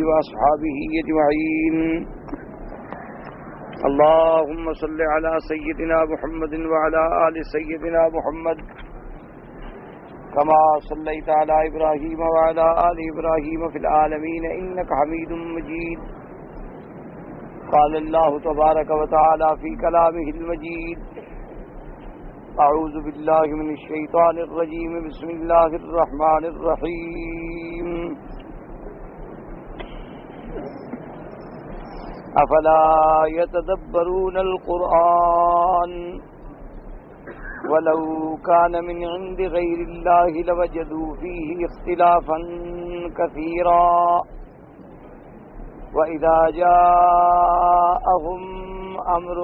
وأصحابه أجمعين. اللهم صل على سيدنا محمد وعلى آل سيدنا محمد كما صليت على إبراهيم وعلى آل إبراهيم في العالمين إنك حميد مجيد. قال الله تبارك وتعالى في كلامه المجيد: أعوذ بالله من الشيطان الرجيم. بسم الله الرحمن الرحيم. أفلا يتدبرون القرآن ولو كان من عند غير الله لوجدوا فيه اختلافا كثيرا وإذا جاءهم أمر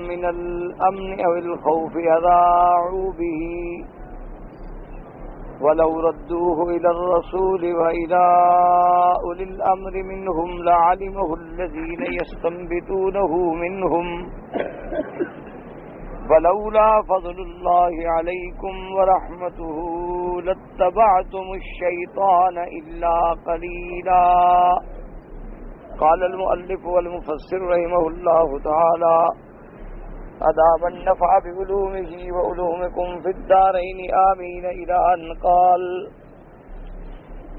من الأمن أو الخوف أذاعوا به ولو ردوه إلى الرسول وإلى أولي الأمر منهم لعلمه الذين يستنبطونه منهم ولولا فضل الله عليكم ورحمته لاتبعتم الشيطان إلا قليلا. قال المؤلف والمفسر رحمه الله تعالى: أدام النفع بعلومه وعلومكم في الدارين آمين. إلى أن قال: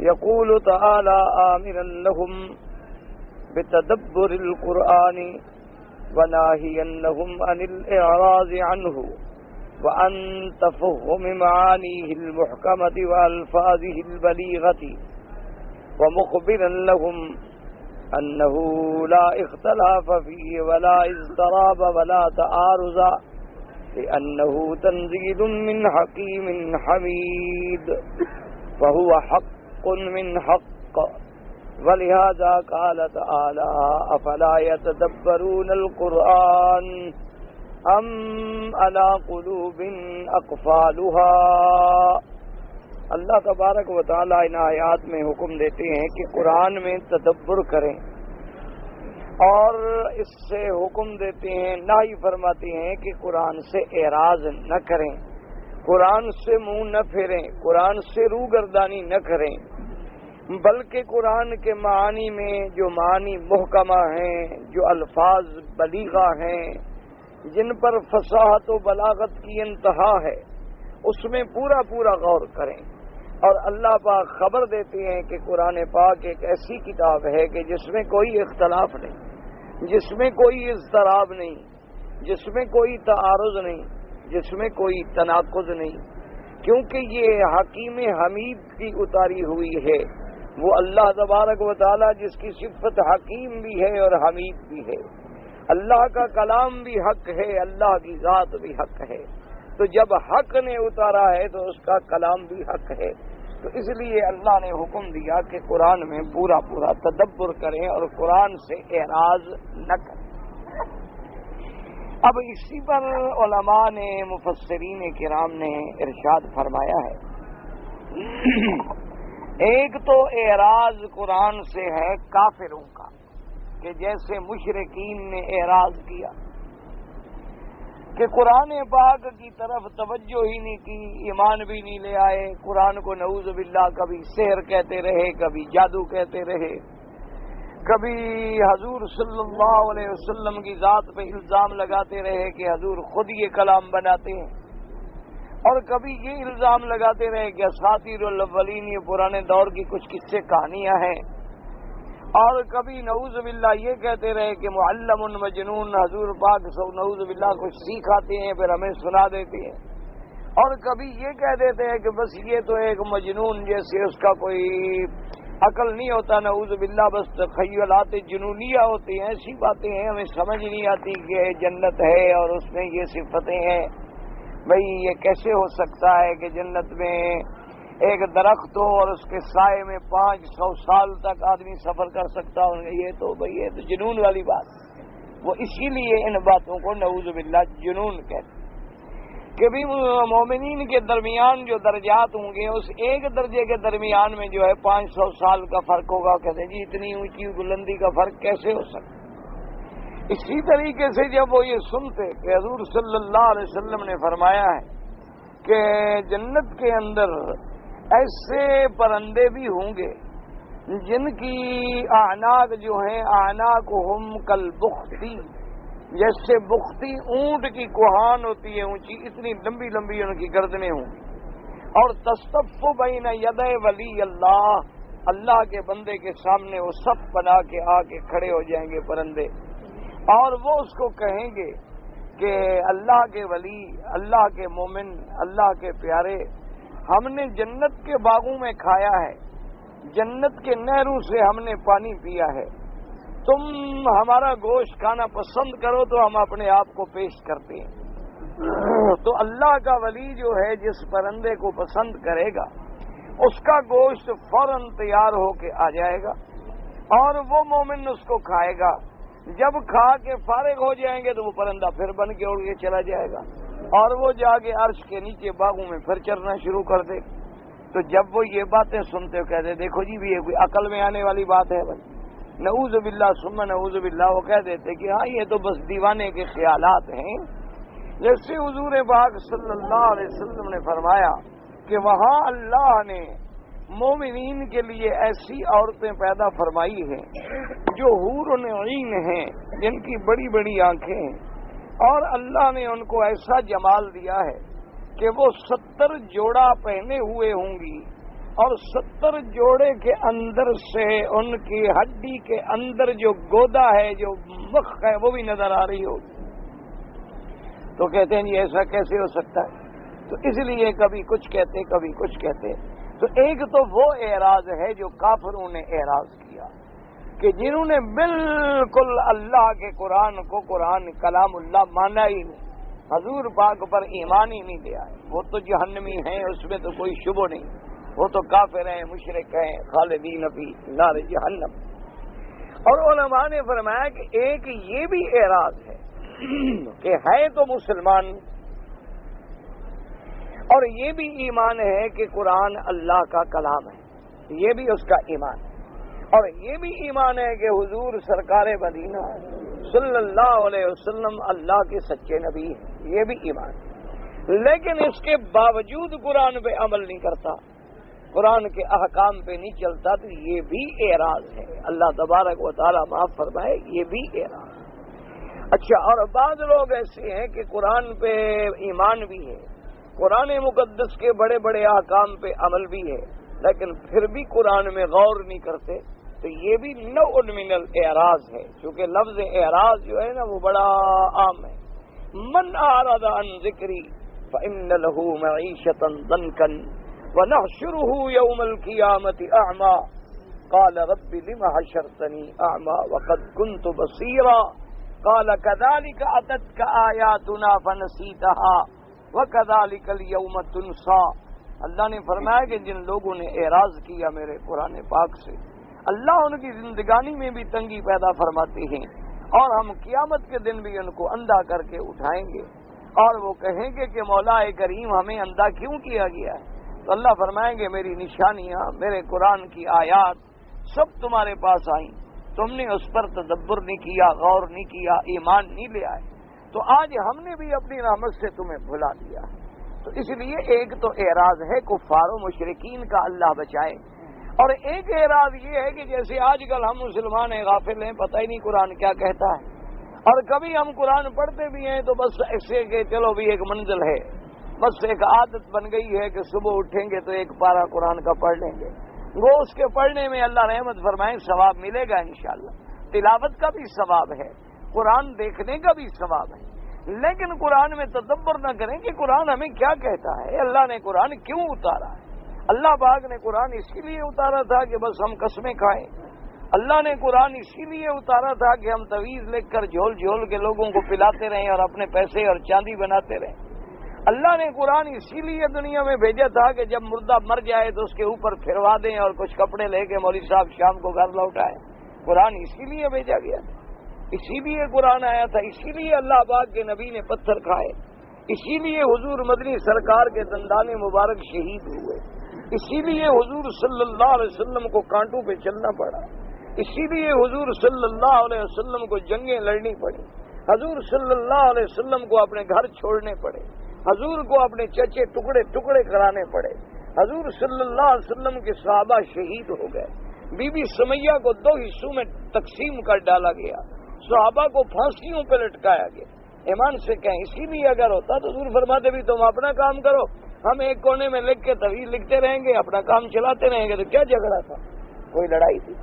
يقول تعالى آمرا لهم بتدبر القرآن وناهيا لهم عن الإعراض عنه وعن تفهم معانيه المحكمة وألفاظه البليغة ومخبرا لهم أنه لا اختلاف فيه ولا اضطراب ولا تعارض لأنه تنزيل من حكيم حميد وهو حق من حق. ولهذا قال تعالى: أفلا يتدبرون القرآن أم على قلوب أقفالها. اللہ تبارک و تعالیٰ ان آیات میں حکم دیتے ہیں کہ قرآن میں تدبر کریں، اور اس سے حکم دیتے ہیں، نہی فرماتے ہیں کہ قرآن سے اعراض نہ کریں، قرآن سے منہ نہ پھیریں، قرآن سے روگردانی نہ کریں، بلکہ قرآن کے معانی میں جو معانی محکمہ ہیں، جو الفاظ بلیغہ ہیں، جن پر فصاحت و بلاغت کی انتہا ہے، اس میں پورا غور کریں. اور اللہ پاک خبر دیتے ہیں کہ قرآن پاک ایک ایسی کتاب ہے کہ جس میں کوئی اختلاف نہیں، جس میں کوئی اضطراب نہیں، جس میں کوئی تعارض نہیں، جس میں کوئی تناقض نہیں، کیونکہ یہ حکیم حمید کی اتاری ہوئی ہے. وہ اللہ تبارک و تعالی جس کی صفت حکیم بھی ہے اور حمید بھی ہے. اللہ کا کلام بھی حق ہے، اللہ کی ذات بھی حق ہے. تو جب حق نے اتارا ہے تو اس کا کلام بھی حق ہے. تو اس لیے اللہ نے حکم دیا کہ قرآن میں پورا تدبر کریں اور قرآن سے اعراض نہ کریں. اب اسی پر علماء نے، مفسرین کرام نے ارشاد فرمایا ہے، ایک تو اعراض قرآن سے ہے کافروں کا، کہ جیسے مشرکین نے اعراض کیا کہ قرآن پاک کی طرف توجہ ہی نہیں کی، ایمان بھی نہیں لے آئے، قرآن کو نعوذ باللہ کبھی سحر کہتے رہے، کبھی جادو کہتے رہے، کبھی حضور صلی اللہ علیہ وسلم کی ذات پہ الزام لگاتے رہے کہ حضور خود یہ کلام بناتے ہیں، اور کبھی یہ الزام لگاتے رہے کہ اساطیر الاولین، یہ پرانے دور کی کچھ قصے کہانیاں ہیں، اور کبھی نعوذ باللہ یہ کہتے رہے کہ معلم مجنون، حضور پاک سو نعوذ باللہ کچھ سکھاتے ہیں پھر ہمیں سنا دیتے ہیں، اور کبھی یہ کہہ دیتے ہیں کہ بس یہ تو ایک مجنون جیسے اس کا کوئی عقل نہیں ہوتا، نعوذ باللہ بس تخیلات جنونیہ ہوتی ہیں، ایسی باتیں ہیں ہمیں سمجھ نہیں آتی کہ جنت ہے اور اس میں یہ صفتیں ہیں. بھئی یہ کیسے ہو سکتا ہے کہ جنت میں ایک درخت ہو اور اس کے سائے میں 500 سال تک آدمی سفر کر سکتا ہو؟ یہ تو جنون والی بات. وہ اسی لیے ان باتوں کو نعوذ باللہ جنون کہتے ہیں. کہ بھی مومنین کے درمیان جو درجات ہوں گے، اس ایک درجے کے درمیان میں جو ہے 500 سال کا فرق ہوگا. کہتے ہیں جی اتنی اونچی بلندی کا فرق کیسے ہو سکتا؟ اسی طریقے سے جب وہ یہ سنتے کہ حضور صلی اللہ علیہ وسلم نے فرمایا ہے کہ جنت کے اندر ایسے پرندے بھی ہوں گے جن کی اعناق جو ہیں اعناقہم کالبختی، جیسے بختی اونٹ کی کوہان ہوتی ہے اونچی، اتنی لمبی لمبی ان کی گردنیں ہوں گی. اور تصف بین یدی ولی اللہ، اللہ کے بندے کے سامنے وہ صف بنا کے آ کے کھڑے ہو جائیں گے پرندے، اور وہ اس کو کہیں گے کہ اللہ کے ولی، اللہ کے مومن، اللہ کے پیارے، ہم نے جنت کے باغوں میں کھایا ہے، جنت کے نہروں سے ہم نے پانی پیا ہے، تم ہمارا گوشت کھانا پسند کرو تو ہم اپنے آپ کو پیش کرتے ہیں. تو اللہ کا ولی جو ہے جس پرندے کو پسند کرے گا اس کا گوشت فوراً تیار ہو کے آ جائے گا، اور وہ مومن اس کو کھائے گا. جب کھا کے فارغ ہو جائیں گے تو وہ پرندہ پھر بن کے اڑ کے چلا جائے گا، اور وہ جا کے عرش کے نیچے باغوں میں پھر چرنا شروع کر دے. تو جب وہ یہ باتیں سنتے ہو کہتے دیکھو جی بھی یہ کوئی عقل میں آنے والی بات ہے بھائی، نعوذ باللہ ثم نعوذ باللہ. وہ کہہ دیتے کہ ہاں یہ تو بس دیوانے کے خیالات ہیں. جیسے حضور پاک صلی اللہ علیہ وسلم نے فرمایا کہ وہاں اللہ نے مومنین کے لیے ایسی عورتیں پیدا فرمائی ہیں جو حور عین ہیں، جن کی بڑی بڑی آنکھیں ہیں، اور اللہ نے ان کو ایسا جمال دیا ہے کہ وہ 70 جوڑا پہنے ہوئے ہوں گی، اور 70 جوڑے کے اندر سے ان کی ہڈی کے اندر جو گودا ہے، جو مخ ہے، وہ بھی نظر آ رہی ہوگی. تو کہتے ہیں یہ ایسا کیسے ہو سکتا ہے؟ تو اس لیے کبھی کچھ کہتے کبھی کچھ کہتے. تو ایک تو وہ اعراض ہے جو کافروں نے اعراض کیا کہ جنہوں نے بالکل اللہ کے قرآن کو قرآن کلام اللہ مانا ہی نہیں، حضور پاک پر ایمان ہی نہیں لیا ہے، وہ تو جہنمی ہیں، اس میں تو کوئی شبہ نہیں، وہ تو کافر ہیں، مشرک ہیں، خالدین فی نار جہنم. اور علماء نے فرمایا کہ ایک یہ بھی اعراض ہے کہ ہے تو مسلمان، اور یہ بھی ایمان ہے کہ قرآن اللہ کا کلام ہے، یہ بھی اس کا ایمان ہے، اور یہ بھی ایمان ہے کہ حضور سرکار مدینہ صلی اللہ علیہ وسلم اللہ کے سچے نبی ہیں، یہ بھی ایمان ہے. لیکن اس کے باوجود قرآن پہ عمل نہیں کرتا، قرآن کے احکام پہ نہیں چلتا، تو یہ بھی اعراض ہے. اللہ تبارک و تعالی معاف فرمائے، یہ بھی اعراض. اچھا، اور بعض لوگ ایسے ہیں کہ قرآن پہ ایمان بھی ہے، قرآن مقدس کے بڑے بڑے احکام پہ عمل بھی ہے، لیکن پھر بھی قرآن میں غور نہیں کرتے. تو یہ بھی نوع من الاعراض ہے، چونکہ لفظ اعراض جو ہے نا وہ بڑا عام ہے. من اعرض عن ذکری فإن له معیشۃ ضنکا ونحشره يوم القیامة اعما قال رب لم حشرتنی اعما وقد كنت بصیرا قال كذلك اتتك آیاتنا فنسیتها وَكَذَلِكَ الْيَوْمَ تُنْسَى. اللہ نے فرمایا کہ جن لوگوں نے اعراض کیا میرے قرآن پاک سے، اللہ ان کی زندگانی میں بھی تنگی پیدا فرماتے ہیں، اور ہم قیامت کے دن بھی ان کو اندھا کر کے اٹھائیں گے، اور وہ کہیں گے کہ مولا کریم ہمیں اندھا کیوں کیا گیا ہے؟ تو اللہ فرمائیں گے میری نشانیاں، میرے قرآن کی آیات سب تمہارے پاس آئیں، تم نے اس پر تدبر نہیں کیا، غور نہیں کیا، ایمان نہیں لے آئے، تو آج ہم نے بھی اپنی رحمت سے تمہیں بھلا دیا. تو اس لیے ایک تو اعراض ہے کفار و مشرکین کا، اللہ بچائے، اور ایک اعراض یہ ہے کہ جیسے آج کل ہم مسلمان ہیں، غافل ہیں، پتہ ہی نہیں قرآن کیا کہتا ہے، اور کبھی ہم قرآن پڑھتے بھی ہیں تو بس ایسے کہ چلو بھی ایک منزل ہے، بس ایک عادت بن گئی ہے کہ صبح اٹھیں گے تو ایک پارہ قرآن کا پڑھ لیں گے، وہ اس کے پڑھنے میں اللہ رحمت فرمائیں ثواب ملے گا انشاءاللہ، تلاوت کا بھی ثواب ہے، قرآن دیکھنے کا بھی ثواب ہے. لیکن قرآن میں تدبر نہ کریں کہ قرآن ہمیں کیا کہتا ہے، اللہ نے قرآن کیوں اتارا ہے. اللہ پاک نے قرآن اسی لیے اتارا تھا کہ بس ہم قسمیں کھائیں. اللہ نے قرآن اسی لیے اتارا تھا کہ ہم تویز لکھ کر جھول جھول کے لوگوں کو پلاتے رہیں اور اپنے پیسے اور چاندی بناتے رہیں. اللہ نے قرآن اسی لیے دنیا میں بھیجا تھا کہ جب مردہ مر جائے تو اس کے اوپر پھروا دیں اور کچھ کپڑے لے کے مولوی صاحب شام کو گھر لوٹائیں. قرآن اسی لیے بھیجا گیا تھا، اسی لیے قرآن آیا تھا، اسی لیے اللہ پاک کے نبی نے پتھر کھائے، اسی لیے حضور مدنی سرکار کے دندان مبارک شہید ہوئے، اسی لیے حضور صلی اللہ علیہ وسلم کو کانٹوں پہ چلنا پڑا، اسی لیے حضور صلی اللہ علیہ وسلم کو جنگیں لڑنی پڑی، حضور صلی اللہ علیہ وسلم کو اپنے گھر چھوڑنے پڑے، حضور کو اپنے چچے ٹکڑے ٹکڑے کرانے پڑے، حضور صلی اللہ علیہ وسلم کے صحابہ شہید ہو گئے، بی بی سمیہ کو 2 حصوں میں تقسیم کر ڈالا گیا، صحابہ کو پھانسیوں پہ لٹکایا گیا۔ ایمان سے کہیں اسی لیے اگر ہوتا تو حضور فرماتے بھی تم اپنا کام کرو، ہم ایک کونے میں لکھ کے طویل لکھتے رہیں گے، اپنا کام چلاتے رہیں گے، تو کیا جھگڑا تھا؟ کوئی لڑائی تھی؟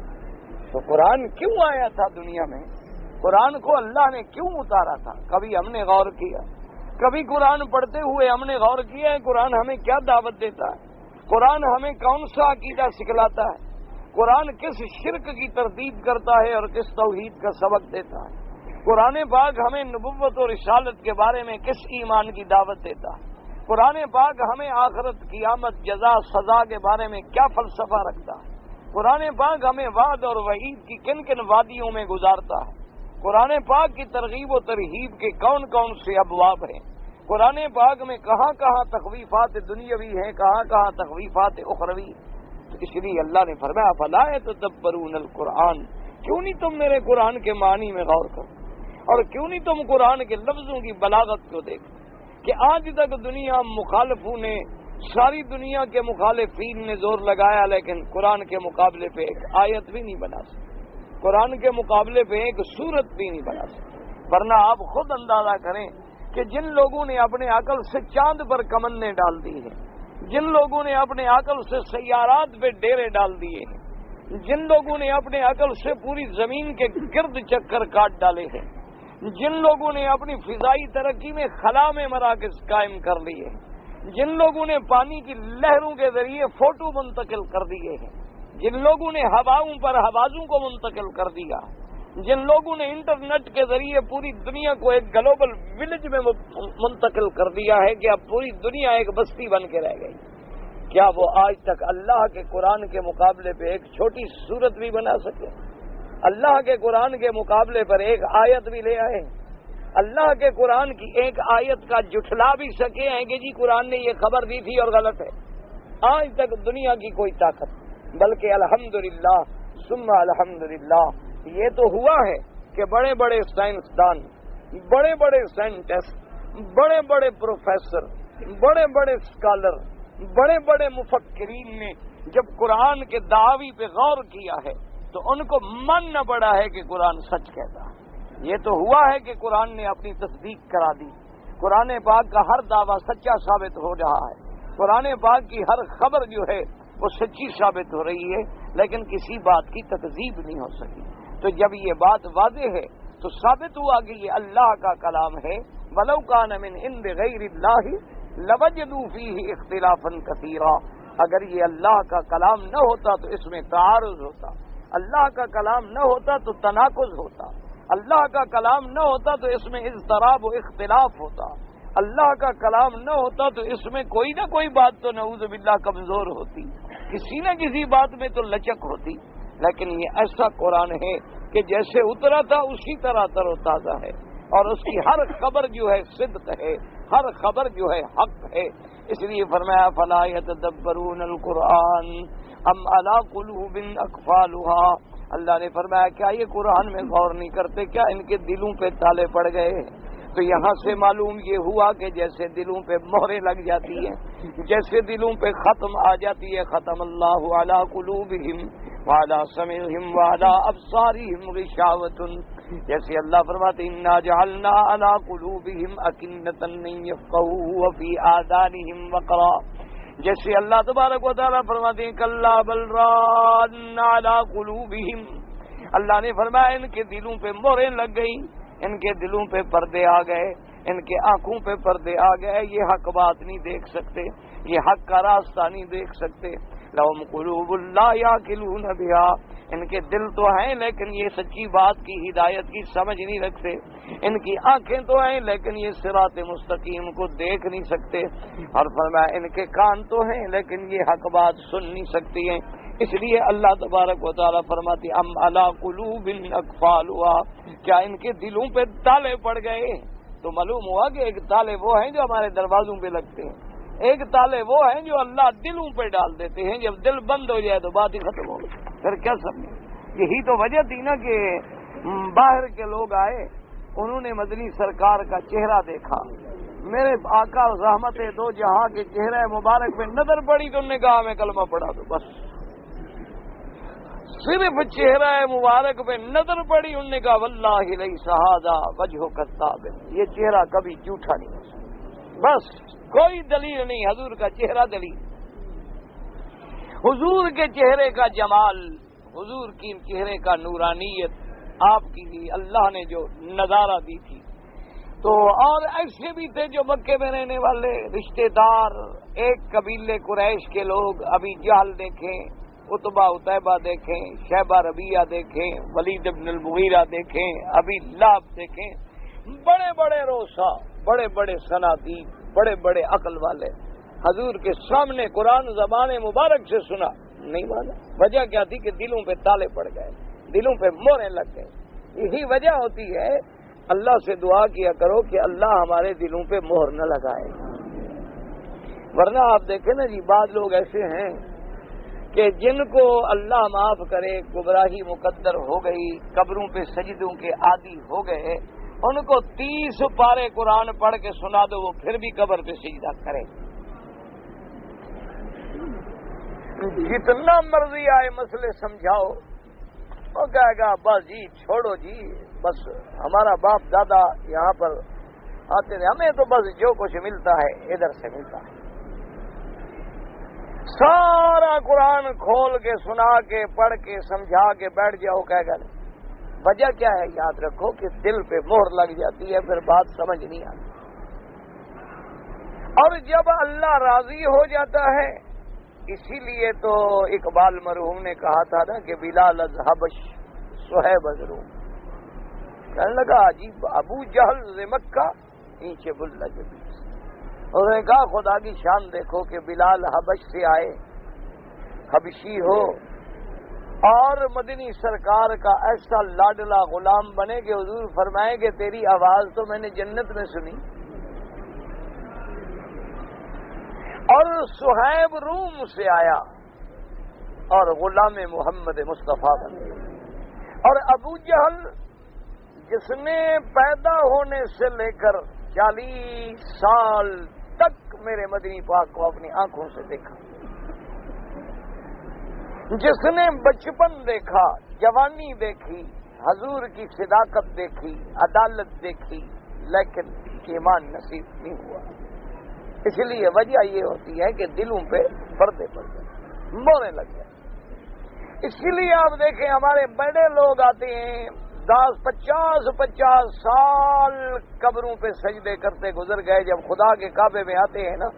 تو قرآن کیوں آیا تھا دنیا میں؟ قرآن کو اللہ نے کیوں اتارا تھا؟ کبھی ہم نے غور کیا؟ کبھی قرآن پڑھتے ہوئے ہم نے غور کیا ہے قرآن ہمیں کیا دعوت دیتا ہے؟ قرآن ہمیں کون سا عقیدہ سکھلاتا ہے؟ قرآن کس شرک کی تردید کرتا ہے اور کس توحید کا سبق دیتا ہے؟ قرآن پاک ہمیں نبوت اور رسالت کے بارے میں کس ایمان کی دعوت دیتا ہے؟ قرآن پاک ہمیں آخرت، قیامت، جزا، سزا کے بارے میں کیا فلسفہ رکھتا ہے؟ قرآن پاک ہمیں وعد اور وعید کی کن کن وادیوں میں گزارتا ہے؟ قرآن پاک کی ترغیب و ترہیب کے کون کون سے ابواب ہیں؟ قرآن پاک میں کہاں کہاں تخویفات دنیاوی ہیں، کہاں کہاں تخویفات اخروی؟ تو اس لیے اللہ نے فرمایا فلا یتدبرون القرآن، کیوں نہیں تم میرے قرآن کے معنی میں غور کرو، اور کیوں نہیں تم قرآن کے لفظوں کی بلاغت کو دیکھو؟ کہ آج تک دنیا مخالفوں نے، ساری دنیا کے مخالفین نے زور لگایا، لیکن قرآن کے مقابلے پہ ایک آیت بھی نہیں بنا سکتے، قرآن کے مقابلے پہ ایک سورت بھی نہیں بنا سکتے۔ ورنہ آپ خود اندازہ کریں کہ جن لوگوں نے اپنے عقل سے چاند پر کمنیں ڈال دی ہیں، جن لوگوں نے اپنے عقل سے سیارات پہ ڈیرے ڈال دیے ہیں، جن لوگوں نے اپنے عقل سے پوری زمین کے گرد چکر کاٹ ڈالے ہیں، جن لوگوں نے اپنی فضائی ترقی میں خلا میں مراکز قائم کر لیے ہیں، جن لوگوں نے پانی کی لہروں کے ذریعے فوٹو منتقل کر دیے ہیں، جن لوگوں نے ہواؤں پر ہوازوں کو منتقل کر دیا، جن لوگوں نے انٹرنیٹ کے ذریعے پوری دنیا کو ایک گلوبل ولیج میں منتقل کر دیا ہے کہ اب پوری دنیا ایک بستی بن کے رہ گئی، کیا وہ آج تک اللہ کے قرآن کے مقابلے پہ ایک چھوٹی سورت بھی بنا سکے؟ اللہ کے قرآن کے مقابلے پر ایک آیت بھی لے آئے؟ اللہ کے قرآن کی ایک آیت کا جھٹلا بھی سکے ہیں کہ جی قرآن نے یہ خبر دی تھی اور غلط ہے؟ آج تک دنیا کی کوئی طاقت، بلکہ الحمدللہ ثم الحمدللہ یہ تو ہوا ہے کہ بڑے بڑے سائنسدان، بڑے بڑے سائنٹسٹ، بڑے بڑے پروفیسر، بڑے بڑے اسکالر، بڑے بڑے مفکرین نے جب قرآن کے دعوی پہ غور کیا ہے تو ان کو ماننا پڑا ہے کہ قرآن سچ کہتا ہے۔ یہ تو ہوا ہے کہ قرآن نے اپنی تصدیق کرا دی، قرآن پاک کا ہر دعویٰ سچا ثابت ہو رہا ہے، قرآن پاک کی ہر خبر جو ہے وہ سچی ثابت ہو رہی ہے، لیکن کسی بات کی تکذیب نہیں ہو سکی۔ تو جب یہ بات واضح ہے تو ثابت ہوا کہ یہ اللہ کا کلام ہے۔ وَلَوْ كَانَ مِنْ عِنْدِ غَيْرِ اللَّهِ لَوَجَدُوا فِيهِ اخْتِلَافًا كَثِيرًا، اگر یہ اللہ کا کلام نہ ہوتا تو اس میں تعارض ہوتا، اللہ کا کلام نہ ہوتا تو تناقض ہوتا، اللہ کا کلام نہ ہوتا تو اس میں اضطراب و اختلاف ہوتا، اللہ کا کلام نہ ہوتا تو اس میں کوئی نہ کوئی بات تو نعوذ باللہ کمزور ہوتی، کسی نہ کسی بات میں تو لچک ہوتی۔ لیکن یہ ایسا قرآن ہے کہ جیسے اترا تھا اسی طرح تر و تازہ ہے، اور اس کی ہر خبر جو ہے صدق ہے، ہر خبر جو ہے حق ہے۔ اس لیے فرمایا فلا یتدبرون القرآن ام علی قلوب اقفالها، اللہ نے فرمایا کیا یہ قرآن میں غور نہیں کرتے، کیا ان کے دلوں پہ تالے پڑ گئے؟ تو یہاں سے معلوم یہ ہوا کہ جیسے دلوں پہ مہریں لگ جاتی ہیں، جیسے دلوں پہ ختم آ جاتی ہے، ختم اللہ علی قلوبہم وعلی سمعہم وعلی ابصارہم غشاوۃ، جیسے اللہ فرماتے انا جعلنا علی قلوبہم اکنۃ ان یفقہوا وفی آذانہم وقرا، جیسے اللہ تبارک و تعالیٰ فرماتے ہیں کلا بل ران علی قلوبہم، اللہ نے فرمایا ان کے دلوں پہ مہریں لگ گئی، ان کے دلوں پہ پردے آ گئے، ان کے آنکھوں پہ پردے آ گئے، یہ حق بات نہیں دیکھ سکتے، یہ حق کا راستہ نہیں دیکھ سکتے۔ لہم قلوب لا یعقلون بہا، ان کے دل تو ہیں لیکن یہ سچی بات کی ہدایت کی سمجھ نہیں رکھتے، ان کی آنکھیں تو ہیں لیکن یہ صراط مستقیم کو دیکھ نہیں سکتے، اور فرمایا ان کے کان تو ہیں لیکن یہ حق بات سن نہیں سکتی ہیں۔ اس لیے اللہ تبارک و تعالیٰ فرماتی ام علی قلوب اقفالها، کیا ان کے دلوں پہ تالے پڑ گئے؟ تو معلوم ہوا کہ ایک تالے وہ ہیں جو ہمارے دروازوں پہ لگتے ہیں، ایک تالے وہ ہیں جو اللہ دلوں پہ ڈال دیتے ہیں، جب دل بند ہو جائے تو بات ہی ختم ہو گئی، پھر کیا سمجھے؟ یہی تو وجہ تھی نا کہ باہر کے لوگ آئے، انہوں نے مدنی سرکار کا چہرہ دیکھا، میرے آقا رحمت دو جہاں کے چہرہ مبارک پہ نظر پڑی تو انہوں نے کہا میں کلمہ پڑھا دو، بس صرف چہرہ مبارک پہ نظر پڑی، انہوں نے کہا واللہ لیس ھذا وجہ کذاب، یہ چہرہ کبھی جھوٹا نہیں ہو سکتا، بس کوئی دلیل نہیں، حضور کا چہرہ دلیل، حضور کے چہرے کا جمال، حضور کی چہرے کا نورانیت، آپ کی اللہ نے جو نظارہ دی تھی۔ تو اور ایسے بھی تھے جو مکے میں رہنے والے رشتہ دار، ایک قبیلے قریش کے لوگ، ابھی جہل دیکھیں، عتبہ عتیبہ دیکھیں، شیبہ ربیعہ دیکھیں، ولید بن المغیرہ دیکھیں، ابھی لہب دیکھیں، بڑے بڑے روسا، بڑے بڑے صنادید، بڑے بڑے عقل والے، حضور کے سامنے قرآن زبان مبارک سے سنا، نہیں مانا۔ وجہ کیا تھی کہ دلوں پہ تالے پڑ گئے، دلوں پہ موریں لگ گئے۔ یہی وجہ ہوتی ہے، اللہ سے دعا کیا کرو کہ اللہ ہمارے دلوں پہ مہر نہ لگائے، ورنہ آپ دیکھیں نا جی، بعض لوگ ایسے ہیں کہ جن کو اللہ معاف کرے، گمراہی مقدر ہو گئی، قبروں پہ سجدوں کے عادی ہو گئے، ان کو 30 پارے قرآن پڑھ کے سنا دو، وہ پھر بھی قبر پہ سجدہ کرے، جتنا مرضی آئے مسئلے سمجھاؤ، وہ کہے گا بس جی چھوڑو جی، بس ہمارا باپ دادا یہاں پر آتے تھے، ہمیں تو بس جو کچھ ملتا ہے ادھر سے ملتا ہے۔ سارا قرآن کھول کے سنا کے پڑھ کے سمجھا کے بیٹھ جاؤ، کہے گا نہیں۔ وجہ کیا ہے؟ یاد رکھو کہ دل پہ مہر لگ جاتی ہے، پھر بات سمجھ نہیں آتی، اور جب اللہ راضی ہو جاتا ہے، اسی لیے تو اقبال مرحوم نے کہا تھا نا کہ بلال از حبش صہیب از روم، کہنے لگا عجیب، ابو جہل ز مکہ نیچے بلّہ جبیس، انہوں نے کہا خدا کی شان دیکھو کہ بلال حبش سے آئے، حبشی ہو، اور مدنی سرکار کا ایسا لاڈلا غلام بنے کہ حضور فرمائے کہ تیری آواز تو میں نے جنت میں سنی، اور صہیب روم سے آیا اور غلام محمد مصطفیٰ بنے، اور ابو جہل جس نے پیدا ہونے سے لے کر 40 سال تک میرے مدنی پاک کو اپنی آنکھوں سے دیکھا، جس نے بچپن دیکھا، جوانی دیکھی، حضور کی صداقت دیکھی، عدالت دیکھی، لیکن ایمان نصیب نہیں ہوا۔ اس لیے وجہ یہ ہوتی ہے کہ دلوں پہ پردے پڑ گئے، موریں لگ گئے۔ اسی لیے آپ دیکھیں ہمارے بڑے لوگ آتے ہیں 50 سال قبروں پہ سجدے کرتے گزر گئے، جب خدا کے کعبے میں آتے ہیں نا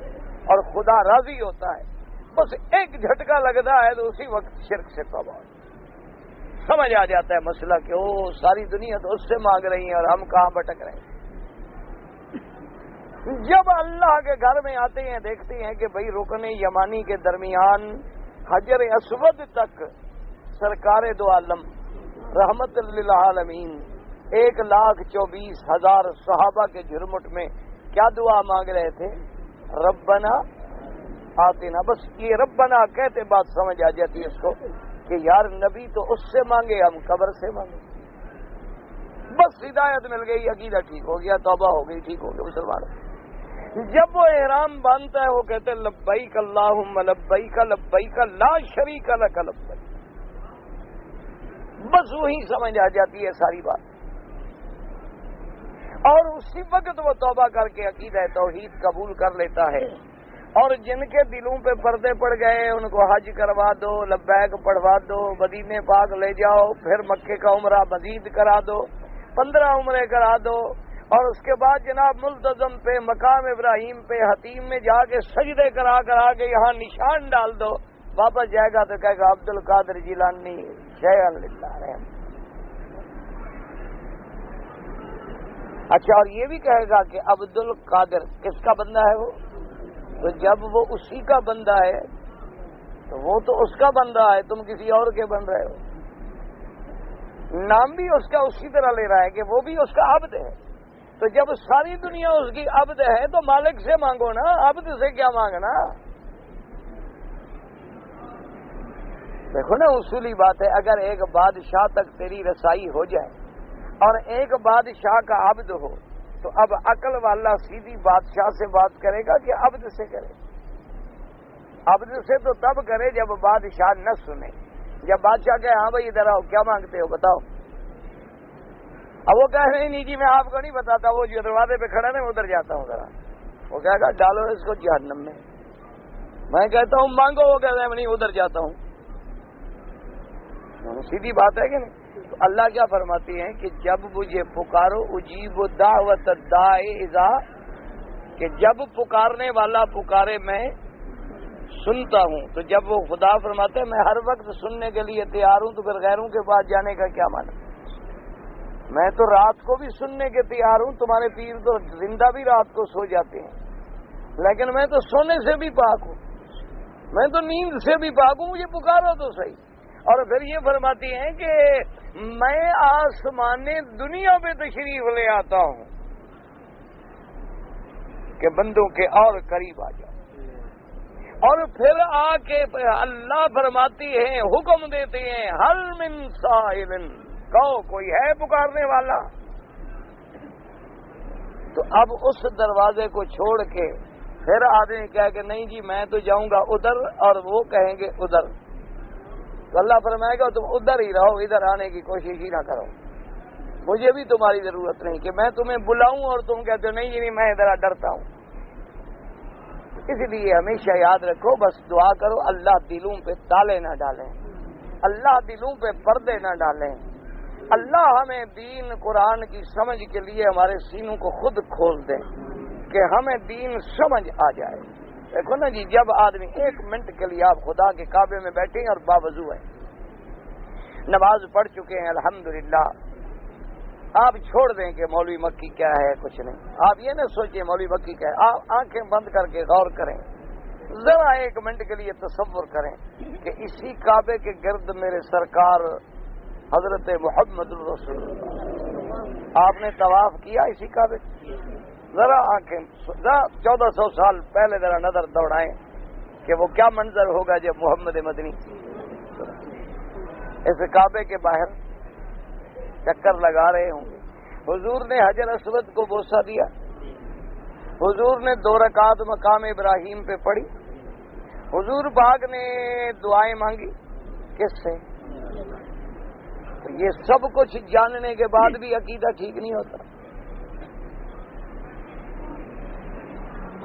اور خدا راضی ہوتا ہے، بس ایک جھٹکا لگتا ہے تو اسی وقت شرک سے توبہ سمجھ آ جاتا ہے مسئلہ کہ او ساری دنیا تو اس سے مانگ رہی ہے اور ہم کہاں بھٹک رہے ہیں۔ جب اللہ کے گھر میں آتے ہیں دیکھتے ہیں کہ بھئی رکن یمانی کے درمیان حجر اسود تک سرکار دو عالم رحمت للعالمین 1,24,000 صحابہ کے جھرمٹ میں کیا دعا مانگ رہے تھے؟ ربنا آتنا، بس یہ ربنا کہتے بات سمجھ آ جاتی ہے اس کو کہ یار نبی تو اس سے مانگے، ہم قبر سے مانگے، بس ہدایت مل گئی، عقیدہ ٹھیک ہو گیا، توبہ ہو گئی، ٹھیک ہو گیا مسلمان۔ جب وہ احرام باندھتا ہے وہ کہتے ہیں لبیک اللہم لبیک لبیک لا شریک لک لبیک، بس وہی سمجھ آ جاتی ہے ساری بات، اور اسی وقت وہ توبہ کر کے عقیدہ توحید قبول کر لیتا ہے۔ اور جن کے دلوں پہ پردے پڑ گئے ان کو حج کروا دو، لبیک پڑھوا دو، مدینے پاک لے جاؤ، پھر مکے کا عمرہ مزید کرا دو، 15 عمرے کرا دو، اور اس کے بعد جناب ملتزم پہ مقام ابراہیم پہ حتیم میں جا کے سجدے کرا کے یہاں نشان ڈال دو، واپس جائے گا تو کہے گا عبد القادر جیلانی شیئا للہ رحم۔ اچھا، اور یہ بھی کہے گا کہ عبد القادر کس کا بندہ ہے وہ؟ تو جب وہ اسی کا بندہ ہے تو وہ تو اس کا بندہ ہے، تم کسی اور کے بن رہے ہو، نام بھی اس کا اسی طرح لے رہا ہے کہ وہ بھی اس کا عبد ہے۔ تو جب ساری دنیا اس کی عبد ہے تو مالک سے مانگو نا، عبد سے کیا مانگنا؟ دیکھو نا اصولی بات ہے، اگر ایک بادشاہ تک تیری رسائی ہو جائے اور ایک بادشاہ کا عبد ہو تو اب عقل والا سیدھی بادشاہ سے بات کرے گا کہ عبد سے کرے؟ عبد سے تو تب کرے جب بادشاہ نہ سنے، جب بادشاہ کہے ہاں بھائی ادھر آؤ کیا مانگتے ہو بتاؤ، اب وہ کہہ رہے نہیں جی میں آپ کو نہیں بتاتا، وہ جو دروازے پہ کھڑا ہے میں ادھر جاتا ہوں ذرا، وہ کہے گا ڈالو اس کو جہنم میں کہتا ہوں مانگو، وہ کہتا ہے میں نہیں ادھر جاتا ہوں، سیدھی بات ہے کہ نہیں؟ تو اللہ کیا فرماتی ہیں کہ جب مجھے پکارو اجیب دعوت الداعی اذا، کہ جب پکارنے والا پکارے میں سنتا ہوں، تو جب وہ خدا فرماتے ہیں میں ہر وقت سننے کے لیے تیار ہوں، تو پھر غیروں کے پاس جانے کا کیا معنی؟ میں تو رات کو بھی سننے کے تیار ہوں، تمہارے پیر تو زندہ بھی رات کو سو جاتے ہیں، لیکن میں تو سونے سے بھی پاک ہوں، میں تو نیند سے بھی پاک ہوں، مجھے پکارو تو صحیح۔ اور پھر یہ فرماتی ہیں کہ میں آسمان دنیا پہ تشریف لے آتا ہوں کہ بندوں کے اور قریب آ جاؤ، اور پھر آ کے اللہ فرماتی ہیں، حکم دیتے ہیں حل من سائل، کہو کوئی ہے پکارنے والا؟ تو اب اس دروازے کو چھوڑ کے پھر آدمی کہے کہ نہیں جی میں تو جاؤں گا ادھر، اور وہ کہیں گے ادھر، تو اللہ فرمائے گا تم ادھر ہی رہو، ادھر آنے کی کوشش ہی نہ کرو، مجھے بھی تمہاری ضرورت نہیں کہ میں تمہیں بلاؤں اور تم کہتے ہو نہیں جی میں ذرا ڈرتا ہوں۔ اس لیے ہمیشہ یاد رکھو، بس دعا کرو اللہ دلوں پہ تالے نہ ڈالیں، اللہ دلوں پہ پردے نہ ڈالیں، اللہ ہمیں دین قرآن کی سمجھ کے لیے ہمارے سینوں کو خود کھول دیں کہ ہمیں دین سمجھ آ جائے۔ دیکھو نا جی، جب آدمی 1 منٹ کے لیے آپ خدا کے کعبے میں بیٹھیں اور باوضو ہیں، نماز پڑھ چکے ہیں الحمدللہ، آپ چھوڑ دیں کہ مولوی مکی کیا ہے، کچھ نہیں، آپ یہ نہ سوچیں مولوی مکی کیا ہے، آپ آنکھیں بند کر کے غور کریں، ذرا 1 منٹ کے لیے تصور کریں کہ اسی کعبے کے گرد میرے سرکار حضرت محمد الرسول اللہ، آپ نے طواف کیا اسی کعبے، ذرا آنکھیں 1400 سال پہلے ذرا نظر دوڑائیں کہ وہ کیا منظر ہوگا جب محمد مدنی اس کعبے کے باہر چکر لگا رہے ہوں گے۔ حضور نے حجر اسود کو بوسہ دیا، حضور نے 2 رکعت مقام ابراہیم پہ پڑھی، حضور پاک نے دعائیں مانگی کس سے؟ تو یہ سب کچھ جاننے کے بعد بھی عقیدہ ٹھیک نہیں ہوتا۔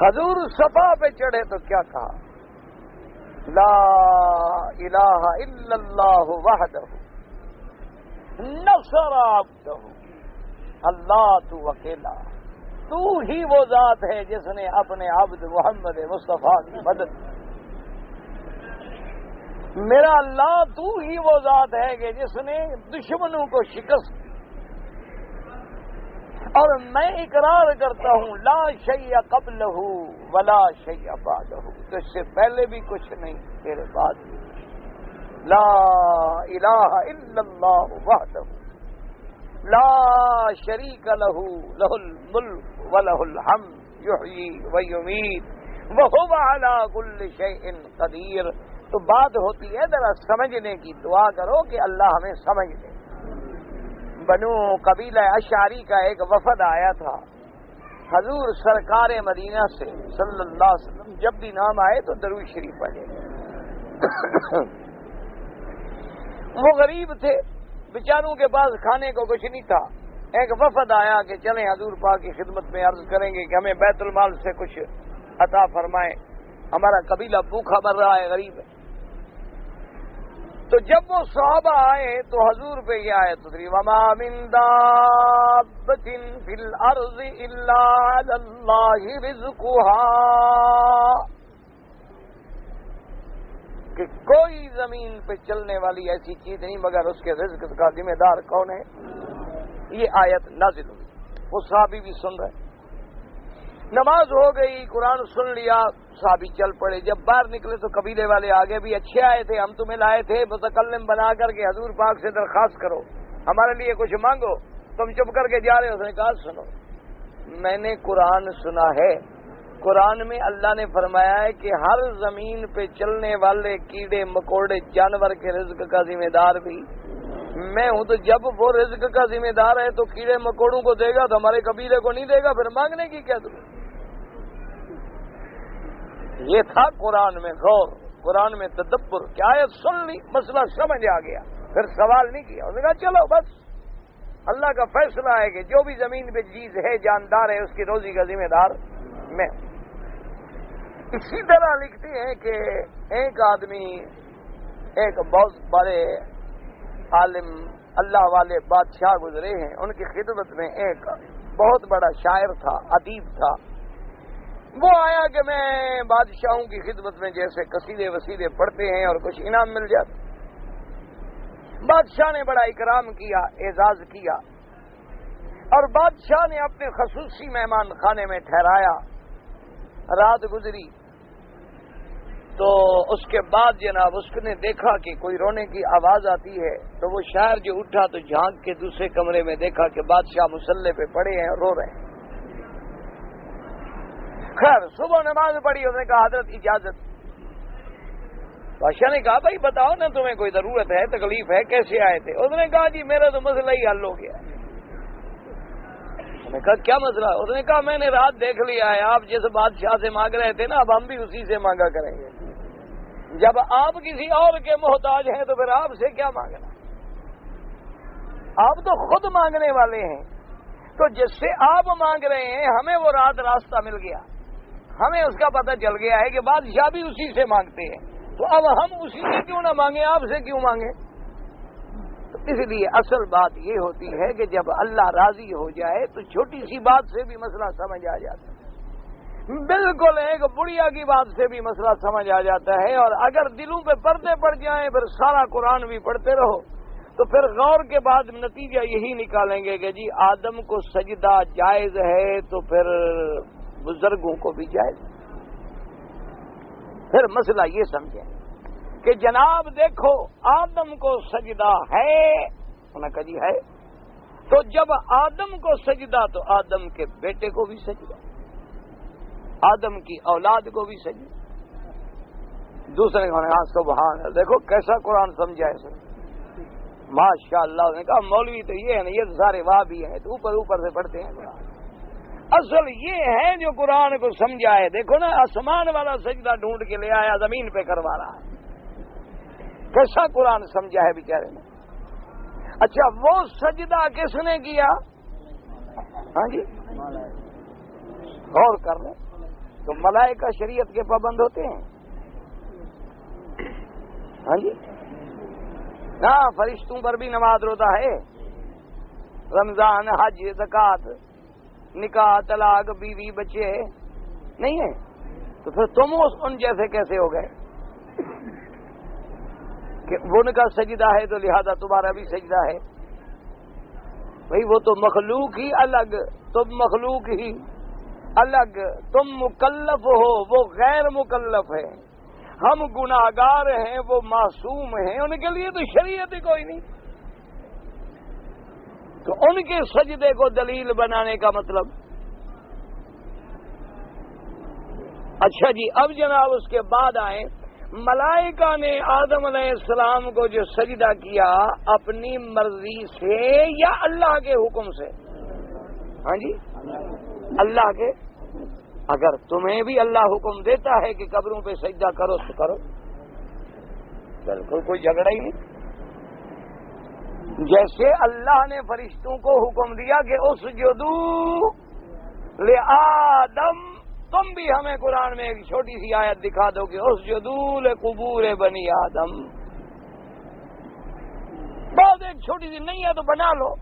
حضور صفا پہ چڑھے تو کیا کہا؟ لا الہ الا اللہ وحدہ نصر عبدہ، اللہ تو اکیلا، تو ہی وہ ذات ہے جس نے اپنے عبد محمد مصطفیٰ کی مدد، میرا اللہ تو ہی وہ ذات ہے کہ جس نے دشمنوں کو شکست، اور میں اقرار کرتا ہوں لا شیء قبلہ ولا شیء بعدہ، تو اس سے پہلے بھی کچھ نہیں تیرے بعد بھی، لا الہ الا اللہ وحدہ لا شریک لہ لہ الملک ولہ الحمد یحیی ویمیت وہو علی کل شیء قدیر۔ تو بات ہوتی ہے ذرا سمجھنے کی، دعا کرو کہ اللہ ہمیں سمجھ دے۔ بنو قبیلہ اشعری کا ایک وفد آیا تھا حضور سرکار مدینہ سے صلی اللہ علیہ وسلم، جب بھی نام آئے تو درود شریف پڑھے۔ وہ غریب تھے، بیچاروں کے پاس کھانے کو کچھ نہیں تھا، ایک وفد آیا کہ چلیں حضور پاک کی خدمت میں عرض کریں گے کہ ہمیں بیت المال سے کچھ عطا فرمائیں، ہمارا قبیلہ بھوکا مر رہا ہے، غریب ہے۔ تو جب وہ صحابہ آئے تو حضور پہ یہ آیت اتری وما من دابۃ فی الارض الا علی اللہ رزقها، کہ کوئی زمین پہ چلنے والی ایسی چیز نہیں مگر اس کے رزق کا ذمہ دار کون ہے؟ یہ آیت نازل ہوئی، وہ صحابی بھی سن رہے، نماز ہو گئی، قرآن سن لیا، صحابی چل پڑے۔ جب باہر نکلے تو قبیلے والے آگے بھی اچھے آئے تھے، ہم تمہیں لائے تھے متکلم بنا کر کے حضور پاک سے درخواست کرو، ہمارے لیے کچھ مانگو، تم چپ کر کے جا رہے ہو۔ اس نے کہا سنو، میں نے قرآن سنا ہے، قرآن میں اللہ نے فرمایا ہے کہ ہر زمین پہ چلنے والے کیڑے مکوڑے جانور کے رزق کا ذمہ دار بھی میں ہوں، تو جب وہ رزق کا ذمہ دار ہے تو کیڑے مکوڑوں کو دے گا تو ہمارے قبیلے کو نہیں دے گا، پھر مانگنے کی کیا ضرورت؟ یہ تھا قرآن میں غور، قرآن میں تدبر کیا آیت سن لی، مسئلہ سمجھ آ گیا، پھر سوال نہیں کیا، اس نے کہا چلو بس اللہ کا فیصلہ ہے کہ جو بھی زمین پہ چیز ہے جاندار ہے اس کی روزی کا ذمہ دار میں۔ اسی طرح لکھتے ہیں کہ ایک آدمی ایک بہت بڑے عالم اللہ والے بادشاہ گزرے ہیں، ان کی خدمت میں ایک بہت بڑا شاعر تھا، ادیب تھا۔ وہ آیا کہ میں بادشاہوں کی خدمت میں جیسے قصیدے وسیلے پڑھتے ہیں اور کچھ انعام مل جاتا۔ بادشاہ نے بڑا اکرام کیا، اعزاز کیا، اور بادشاہ نے اپنے خصوصی مہمان خانے میں ٹھہرایا۔ رات گزری تو اس کے بعد جناب اس نے دیکھا کہ کوئی رونے کی آواز آتی ہے، تو وہ شاعر جو اٹھا تو جھانک کے دوسرے کمرے میں دیکھا کہ بادشاہ مصلے پہ پڑے ہیں اور رو رہے ہیں۔ خیر صبح نماز پڑھی، اس نے کہا حضرت اجازت۔ بادشاہ نے کہا بھائی بتاؤ نا تمہیں کوئی ضرورت ہے، تکلیف ہے، کیسے آئے تھے؟ اس نے کہا جی میرا تو مسئلہ ہی حل ہو گیا۔ اس نے کہا کیا مسئلہ؟ اس نے کہا میں نے رات دیکھ لیا ہے آپ جس بادشاہ سے مانگ رہے تھے نا، اب ہم بھی اسی سے مانگا کریں گے۔ جب آپ کسی اور کے محتاج ہیں تو پھر آپ سے کیا مانگنا؟ آپ تو خود مانگنے والے ہیں، تو جس سے آپ مانگ رہے ہیں ہمیں وہ رات راستہ مل گیا، ہمیں اس کا پتہ چل گیا ہے کہ بادشاہ بھی اسی سے مانگتے ہیں، تو اب ہم اسی سے کیوں نہ مانگیں، آپ سے کیوں مانگیں؟ تو اس لیے اصل بات یہ ہوتی ہے کہ جب اللہ راضی ہو جائے تو چھوٹی سی بات سے بھی مسئلہ سمجھ آ جاتا ہے، بالکل ایک بڑھیا کی بات سے بھی مسئلہ سمجھ آ جاتا ہے۔ اور اگر دلوں پہ پردے پڑ جائیں پھر سارا قرآن بھی پڑھتے رہو تو پھر غور کے بعد نتیجہ یہی نکالیں گے کہ جی آدم کو سجدہ جائز ہے تو پھر بزرگوں کو بھی جائز۔ پھر مسئلہ یہ سمجھیں کہ جناب دیکھو آدم کو سجدہ ہے، انہوں نے کہا جی ہے، تو جب آدم کو سجدہ تو آدم کے بیٹے کو بھی سجدہ، آدم کی اولاد کو بھی سجدہ۔ دوسرے نے کہا سبحان اللہ، دیکھو کیسا قرآن سمجھا ہے سر، ماشاء اللہ۔ نے کہا مولوی تو یہ ہے نا، یہ تو سارے واہ بھی ہیں تو اوپر سے پڑھتے ہیں قرآن، اصل یہ ہے جو قرآن کو سمجھا ہے۔ دیکھو نا آسمان والا سجدہ ڈھونڈ کے لے آیا، زمین پہ کروا رہا ہے، کیسا قرآن سمجھا ہے بیچارے نے۔ اچھا وہ سجدہ کس نے کیا؟ ہاں جی غور کر لیں تو ملائکہ شریعت کے پابند ہوتے ہیں؟ ہاں جی ہاں، فرشتوں پر بھی نماز روزہ ہے، رمضان، حج، زکوٰۃ، نکاح، طلاق، بیوی، بچے نہیں ہے، تو پھر تم ان جیسے کیسے ہو گئے کہ ان کا سجدہ ہے تو لہذا تمہارا بھی سجدہ ہے؟ بھئی وہ تو مخلوق ہی الگ، تم مخلوق ہی الگ، تم مکلف ہو، وہ غیر مکلف ہے، ہم گناہگار ہیں، وہ معصوم ہیں، ان کے لیے تو شریعت ہی کوئی نہیں، تو ان کے سجدے کو دلیل بنانے کا مطلب۔ اچھا جی اب جناب اس کے بعد آئیں، ملائکہ نے آدم علیہ السلام کو جو سجدہ کیا اپنی مرضی سے یا اللہ کے حکم سے؟ ہاں جی اللہ کے۔ اگر تمہیں بھی اللہ حکم دیتا ہے کہ قبروں پہ سجدہ کرو تو کرو، بالکل کوئی جھگڑا ہی نہیں۔ جیسے اللہ نے فرشتوں کو حکم دیا کہ اسجدو لآدم، تم بھی ہمیں قرآن میں ایک چھوٹی سی آیت دکھا دو کہ اسجدو لقبور بنی آدم، بہت ایک چھوٹی سی نہیں ہے تو بنا لو،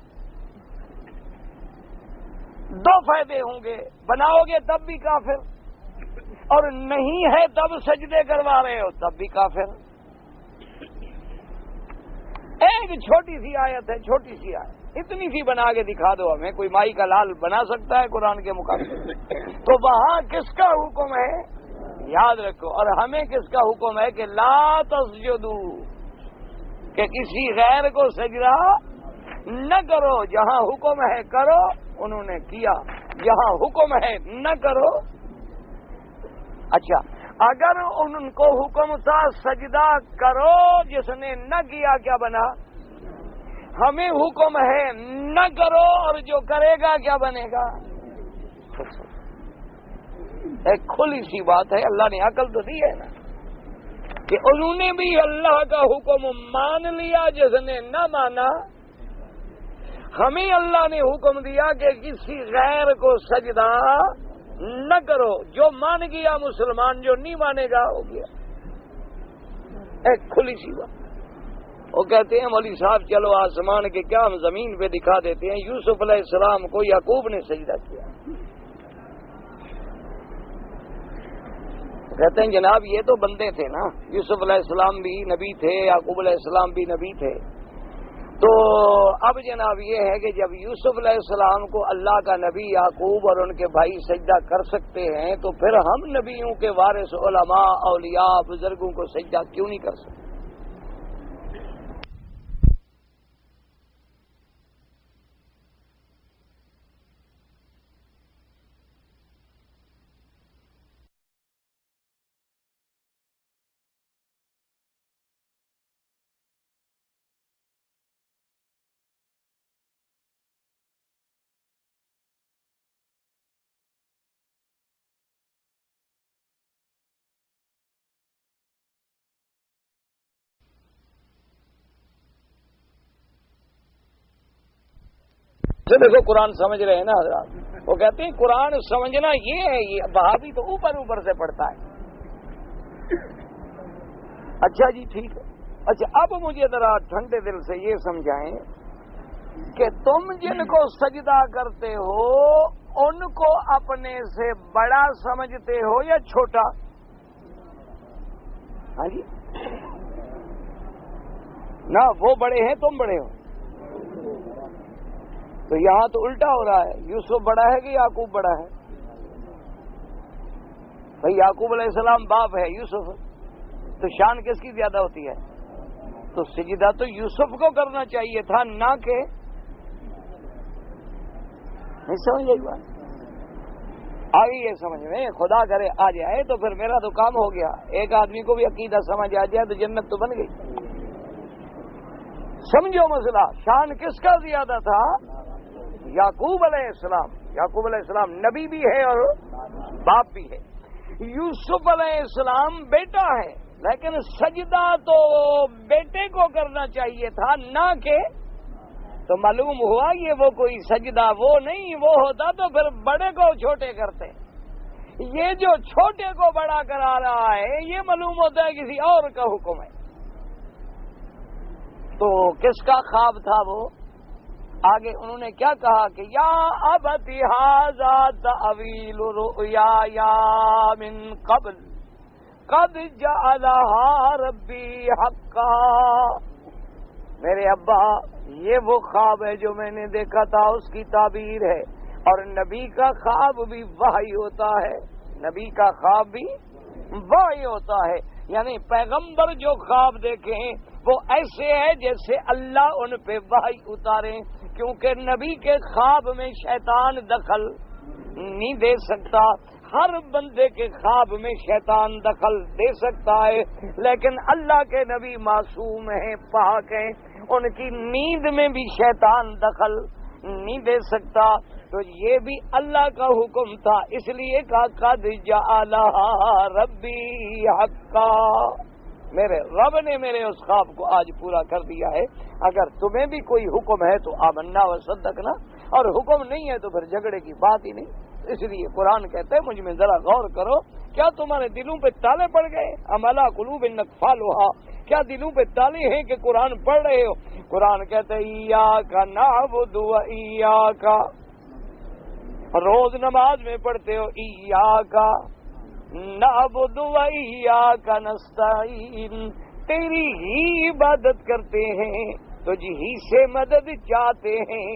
دو فائدے ہوں گے، بناؤ گے تب بھی کافر، اور نہیں ہے تب سجدے کروا رہے ہو تب بھی کافر۔ ایک چھوٹی سی آیت ہے، چھوٹی سی آیت، اتنی سی بنا کے دکھا دو ہمیں، کوئی مائی کا لال بنا سکتا ہے قرآن کے مقابلے؟ تو وہاں کس کا حکم ہے یاد رکھو، اور ہمیں کس کا حکم ہے کہ لا تسجدو، کہ کسی غیر کو سجدہ نہ کرو، جہاں حکم ہے کرو، انہوں نے کیا، جہاں حکم ہے نہ کرو۔ اچھا اگر ان کو حکم تھا سجدہ کرو، جس نے نہ کیا کیا بنا؟ ہمیں حکم ہے نہ کرو، اور جو کرے گا کیا بنے گا؟ ایک کھلی سی بات ہے، اللہ نے عقل تو دی ہے نا۔ کہ انہوں نے بھی اللہ کا حکم مان لیا، جس نے نہ مانا ہمیں اللہ نے حکم دیا کہ کسی غیر کو سجدہ نہ کرو، جو مان گیا مسلمان، جو نہیں مانے گا ہو گیا۔ ایک کھلی سی بات۔ وہ کہتے ہیں مولوی صاحب چلو آسمان کے کیا، ہم زمین پہ دکھا دیتے ہیں، یوسف علیہ السلام کو یعقوب نے سجدہ کیا۔ کہتے ہیں جناب یہ تو بندے تھے نا، یوسف علیہ السلام بھی نبی تھے، یعقوب علیہ السلام بھی نبی تھے، تو اب جناب یہ ہے کہ جب یوسف علیہ السلام کو اللہ کا نبی یعقوب اور ان کے بھائی سجدہ کر سکتے ہیں، تو پھر ہم نبیوں کے وارث علماء اولیاء بزرگوں کو سجدہ کیوں نہیں کر سکتے؟ دیکھو قرآن سمجھ رہے ہیں نا حضرات، وہ کہتے ہیں قرآن سمجھنا یہ ہے، یہ وہابی تو اوپر سے پڑھتا ہے۔ اچھا جی ٹھیک ہے، اچھا اب مجھے ذرا ٹھنڈے دل سے یہ سمجھائیں کہ تم جن کو سجدہ کرتے ہو ان کو اپنے سے بڑا سمجھتے ہو یا چھوٹا؟ ہاں جی، نہ وہ بڑے ہیں تم بڑے ہو، تو یہاں تو الٹا ہو رہا ہے، یوسف بڑا ہے کہ یعقوب بڑا ہے؟ بھائی یعقوب علیہ السلام باپ ہے یوسف، تو شان کس کی زیادہ ہوتی ہے؟ تو سجدہ تو یوسف کو کرنا چاہیے تھا، نہ کہ نہیں سمجھ آئی بات؟ آگے یہ سمجھ میں خدا کرے آ جائے تو پھر میرا تو کام ہو گیا، ایک آدمی کو بھی عقیدہ سمجھ آ جائے تو جنت تو بن گئی۔ سمجھو مسئلہ، شان کس کا زیادہ تھا؟ یعقوب علیہ السلام۔ یعقوب علیہ السلام نبی بھی ہے اور باپ بھی ہے، یوسف علیہ السلام بیٹا ہے، لیکن سجدہ تو بیٹے کو کرنا چاہیے تھا، نہ کہ، تو معلوم ہوا یہ وہ کوئی سجدہ وہ نہیں، وہ ہوتا تو پھر بڑے کو چھوٹے کرتے، یہ جو چھوٹے کو بڑا کرا رہا ہے یہ معلوم ہوتا ہے کسی اور کا حکم ہے۔ تو کس کا خواب تھا وہ؟ آگے انہوں نے کیا کہا کہ یا ابت ھذا تأویل رؤیایا من قبل قد جعلها ربی حقا، میرے ابا یہ وہ خواب ہے جو میں نے دیکھا تھا اس کی تعبیر ہے، اور نبی کا خواب بھی وحی ہوتا ہے، نبی کا خواب بھی وحی ہوتا ہے، یعنی پیغمبر جو خواب دیکھیں وہ ایسے ہے جیسے اللہ ان پہ وحی اتارے، کیونکہ نبی کے خواب میں شیطان دخل نہیں دے سکتا، ہر بندے کے خواب میں شیطان دخل دے سکتا ہے، لیکن اللہ کے نبی معصوم ہیں، پاک ہیں، ان کی نیند میں بھی شیطان دخل نہیں دے سکتا، تو یہ بھی اللہ کا حکم تھا، اس لیے کہا قد جعلها ربی حقا، میرے رب نے میرے اس خواب کو آج پورا کر دیا ہے۔ اگر تمہیں بھی کوئی حکم ہے تو آمنا و صدقنا، اور حکم نہیں ہے تو پھر جھگڑے کی بات ہی نہیں۔ اس لیے قرآن کہتے ہیں مجھ میں ذرا غور کرو، کیا تمہارے دلوں پہ تالے پڑ گئے؟ املا قلوب اقفالھا، کیا دلوں پہ تالے ہیں کہ قرآن پڑھ رہے ہو؟ قرآن کہتے ہیں ایاک نعبد و ایاک، روز نماز میں پڑھتے ہو ایاک نعبد و ایاک نستعین، تیری ہی عبادت کرتے ہیں، تجھ ہی سے مدد چاہتے ہیں،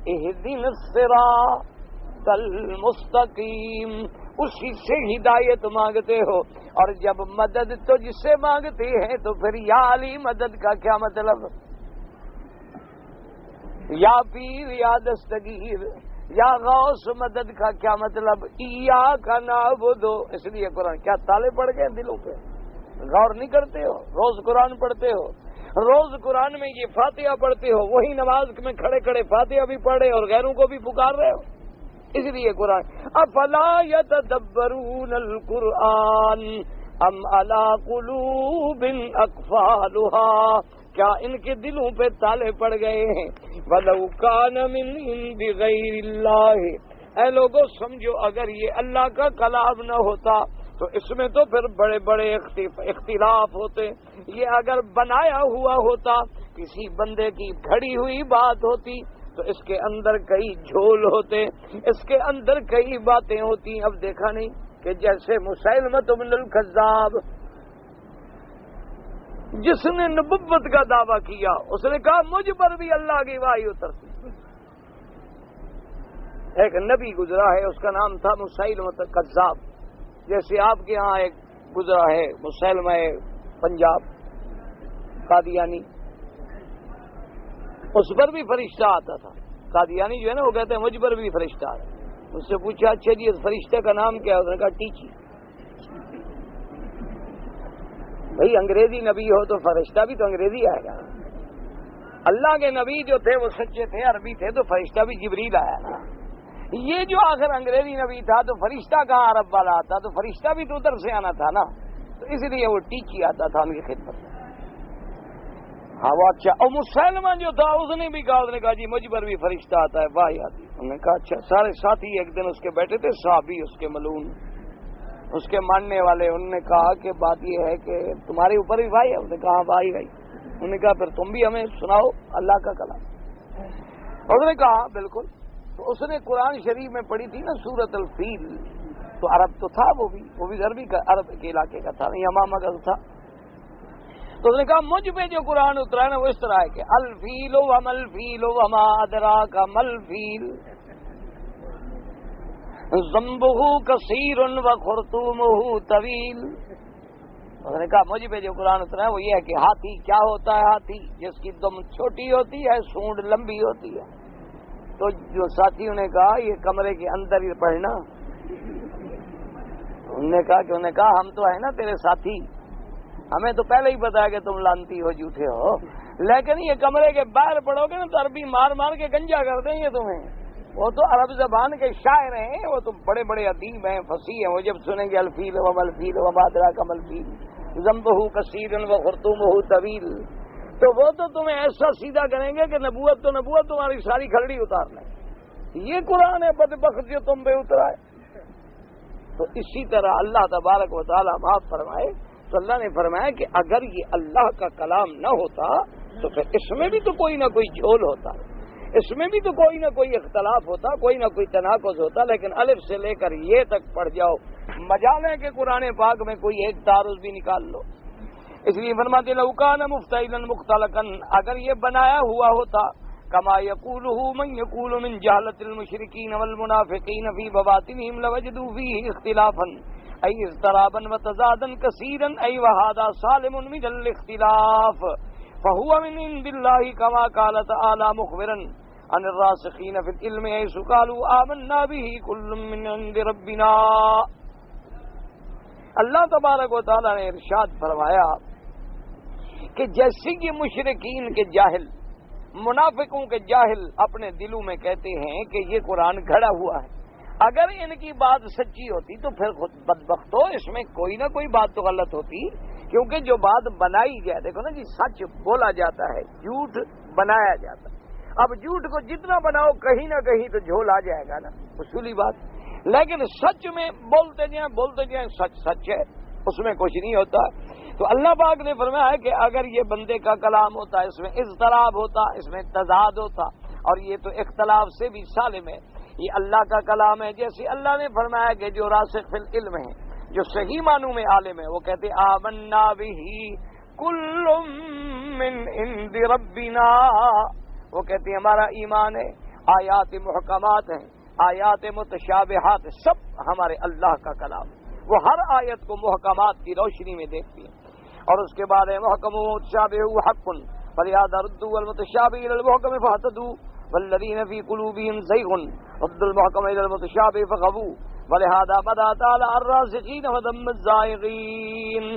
اہدنا الصراط المستقیم، اسی سے ہدایت مانگتے ہو، اور جب مدد تجھ سے مانگتے ہیں تو پھر یا علی مدد کا کیا مطلب؟ یا پیر یا دستگیر یا غوث مدد کا کیا مطلب؟ ایاک نعبد، اس لیے قرآن کیا تالے پڑ گئے دلوں پہ؟ غور نہیں کرتے ہو؟ روز قرآن پڑھتے ہو، روز قرآن میں یہ فاتحہ پڑھتے ہو، وہی نماز میں کھڑے کھڑے فاتحہ بھی پڑھے اور غیروں کو بھی پکار رہے ہو، اس لیے قرآن افلا یتدبرون القرآن ام علی قلوب اقفالها، کیا ان کے دلوں پہ تالے پڑ گئے ہیں؟ وَلَوْ كَانَ مِنْ عِنْدِ غَيْرِ اللَّهِ، اے لوگوں سمجھو اگر یہ اللہ کا کلام نہ ہوتا تو اس میں تو پھر بڑے بڑے اختلاف ہوتے، یہ اگر بنایا ہوا ہوتا، کسی بندے کی گھڑی ہوئی بات ہوتی تو اس کے اندر کئی جھول ہوتے، اس کے اندر کئی باتیں ہوتی۔ اب دیکھا نہیں کہ جیسے مسیلمۃ بن الکذاب جس نے نبوت کا دعویٰ کیا، اس نے کہا مجھ پر بھی اللہ کی وحی اترتی۔ ایک نبی گزرا ہے، اس کا نام تھا مسیلمۃ الکذاب، جیسے آپ کے ہاں ایک گزرا ہے مسیلمہ پنجاب قادیانی، اس پر بھی فرشتہ آتا تھا۔ قادیانی جو ہے نا وہ کہتے ہیں مجھ پر بھی فرشتہ آتا۔ اس سے پوچھا اچھا جی اس فرشتے کا نام کیا ہے؟ اس نے کہا ٹیچی۔ بھئی انگریزی نبی ہو تو فرشتہ بھی تو انگریزی آئے گا۔ اللہ کے نبی جو تھے وہ سچے تھے، عربی تھے، تو فرشتہ بھی جبریل آیا نا۔ یہ جو آخر انگریزی نبی تھا تو فرشتہ کہاں عرب والا آتا؟ تو فرشتہ بھی تو ادھر سے آنا تھا نا، تو اس لیے وہ ٹیچی آتا تھا ان کی خدمت میں۔ ہاں وہ اچھا، اور مسلمہ جو تھا اس نے بھی کہا، اس نے کہا جی مجھ پر بھی فرشتہ آتا ہے، واہ آتی۔ انہوں نے کہا اچھا۔ سارے ساتھی ایک دن اس کے بیٹھے تھے، صحابی اس کے ملعون، اس کے ماننے والے، انہوں نے کہا کہ بات یہ ہے کہ تمہارے اوپر بھی بھائی ہے؟ اس نے کہا بھائی بھائی۔ انہوں نے کہا پھر تم بھی ہمیں سناؤ اللہ کا کلام۔ اس نے کہا بالکل۔ تو اس نے قرآن شریف میں پڑھی تھی نا سورۃ الفیل، تو عرب تو تھا، وہ بھی عربی کا، عرب کے علاقے کا تھا، یمامہ کا تھا۔ تو اس نے کہا مجھ پہ جو قرآن اترا ہے نا وہ اس طرح ہے کہ الفیل وما الفیل وما ادراک ما الفیل ذنبہ کثیر وخرطومہ طویل۔ اس نے کہا مجھ پہ جو قرآن اترا ہے وہ یہ ہے کہ ہاتھی کیا ہوتا ہے؟ ہاتھی جس کی دم چھوٹی ہوتی ہے، سونڈ لمبی ہوتی ہے۔ تو جو ساتھیوں نے کہا یہ کمرے کے اندر ہی پڑھنا۔ انہوں نے کہا ہم تو ہے نا تیرے ساتھی، ہمیں تو پہلے ہی پتا ہے کہ تم لانتی ہو، جھوٹے ہو، لیکن یہ کمرے کے باہر پڑھو گے نا تو عربی مار مار کے گنجا کر دیں گے تمہیں۔ وہ تو عرب زبان کے شاعر ہیں، وہ تو بڑے بڑے ادیب ہیں، فصیح ہیں، وہ جب سنیں گے الفیل وما الفیل وما ادراک ما الفیل ذنبہ کثیر وخرطومہ طویل، تو وہ تو تمہیں ایسا سیدھا کریں گے کہ نبوت تو نبوت تمہاری ساری کھلڑی اتار لیں۔ یہ قرآن ہے بدبخت جو تم پہ اترا ہے۔ تو اسی طرح اللہ تبارک و تعالیٰ معاف فرمائے، تو اللہ نے فرمایا کہ اگر یہ اللہ کا کلام نہ ہوتا تو پھر اس میں بھی تو کوئی نہ کوئی جھول ہوتا، اس میں بھی تو کوئی نہ کوئی اختلاف ہوتا، کوئی نہ کوئی تناقض ہوتا، لیکن الف سے لے کر یہ تک پڑھ جاؤ، مجال ہے کہ قرآن پاک میں کوئی ایک تعارض بھی نکال لو۔ اس لیے فرماتے لو کان مفتعلا مختلقا، اگر یہ بنایا ہوا ہوتا، کما یقولہ من یقول من جہلۃ المشرکین والمنافقین فی بواطنہم لوجدوا فیہ اختلافا ای اضطرابا وتضادا کثیرا ای وہذا سالم من الاختلاف فهو من عند اللہ کما قال تعالی مخبرا عن الراسخین فی العلم حیث قالوا آمنا به کل من عند ربنا۔ اللہ تبارک و تعالی نے ارشاد فرمایا کہ جیسے کہ مشرکین کے جاہل، منافقوں کے جاہل اپنے دلوں میں کہتے ہیں کہ یہ قرآن گھڑا ہوا ہے، اگر ان کی بات سچی ہوتی تو پھر خود بدبختو اس میں کوئی نہ کوئی بات تو غلط ہوتی، کیونکہ جو بات بنائی جائے، دیکھو نا جی، سچ بولا جاتا ہے، جھوٹ بنایا جاتا ہے۔ اب جھوٹ کو جتنا بناؤ کہیں نہ کہیں تو جھول آ جائے گا نا، اصولی بات۔ لیکن سچ میں بولتے جائیں سچ سچ ہے، اس میں کچھ نہیں ہوتا۔ تو اللہ پاک نے فرمایا کہ اگر یہ بندے کا کلام ہوتا، اس میں اضطراب ہوتا، اس میں تضاد ہوتا، اور یہ تو اختلاف سے بھی سالم ہے، یہ اللہ کا کلام ہے۔ جیسے اللہ نے فرمایا کہ جو راسخ فی العلم ہے، جو صحیح معنوں میں عالم ہے، وہ کہتے آمنا بہ کل من عند ربنا، وہ کہتے ہیں ہمارا ایمان ہے، آیات محکمات ہیں، آیات متشابہات، سب ہمارے اللہ کا کلام، وہ ہر آیت کو محکمات کی روشنی میں دیکھتی ہیں۔ اور اس کے بعد ہے محکم و متشابہ حق فلہذا ردوا المتشابہ الی المحکم فاہتدوا والذین فی قلوبہم زیغ ردوا المحکم الی المتشابہ فغووا ولہذا مدح تعالی الراسخین وذم الزائغین۔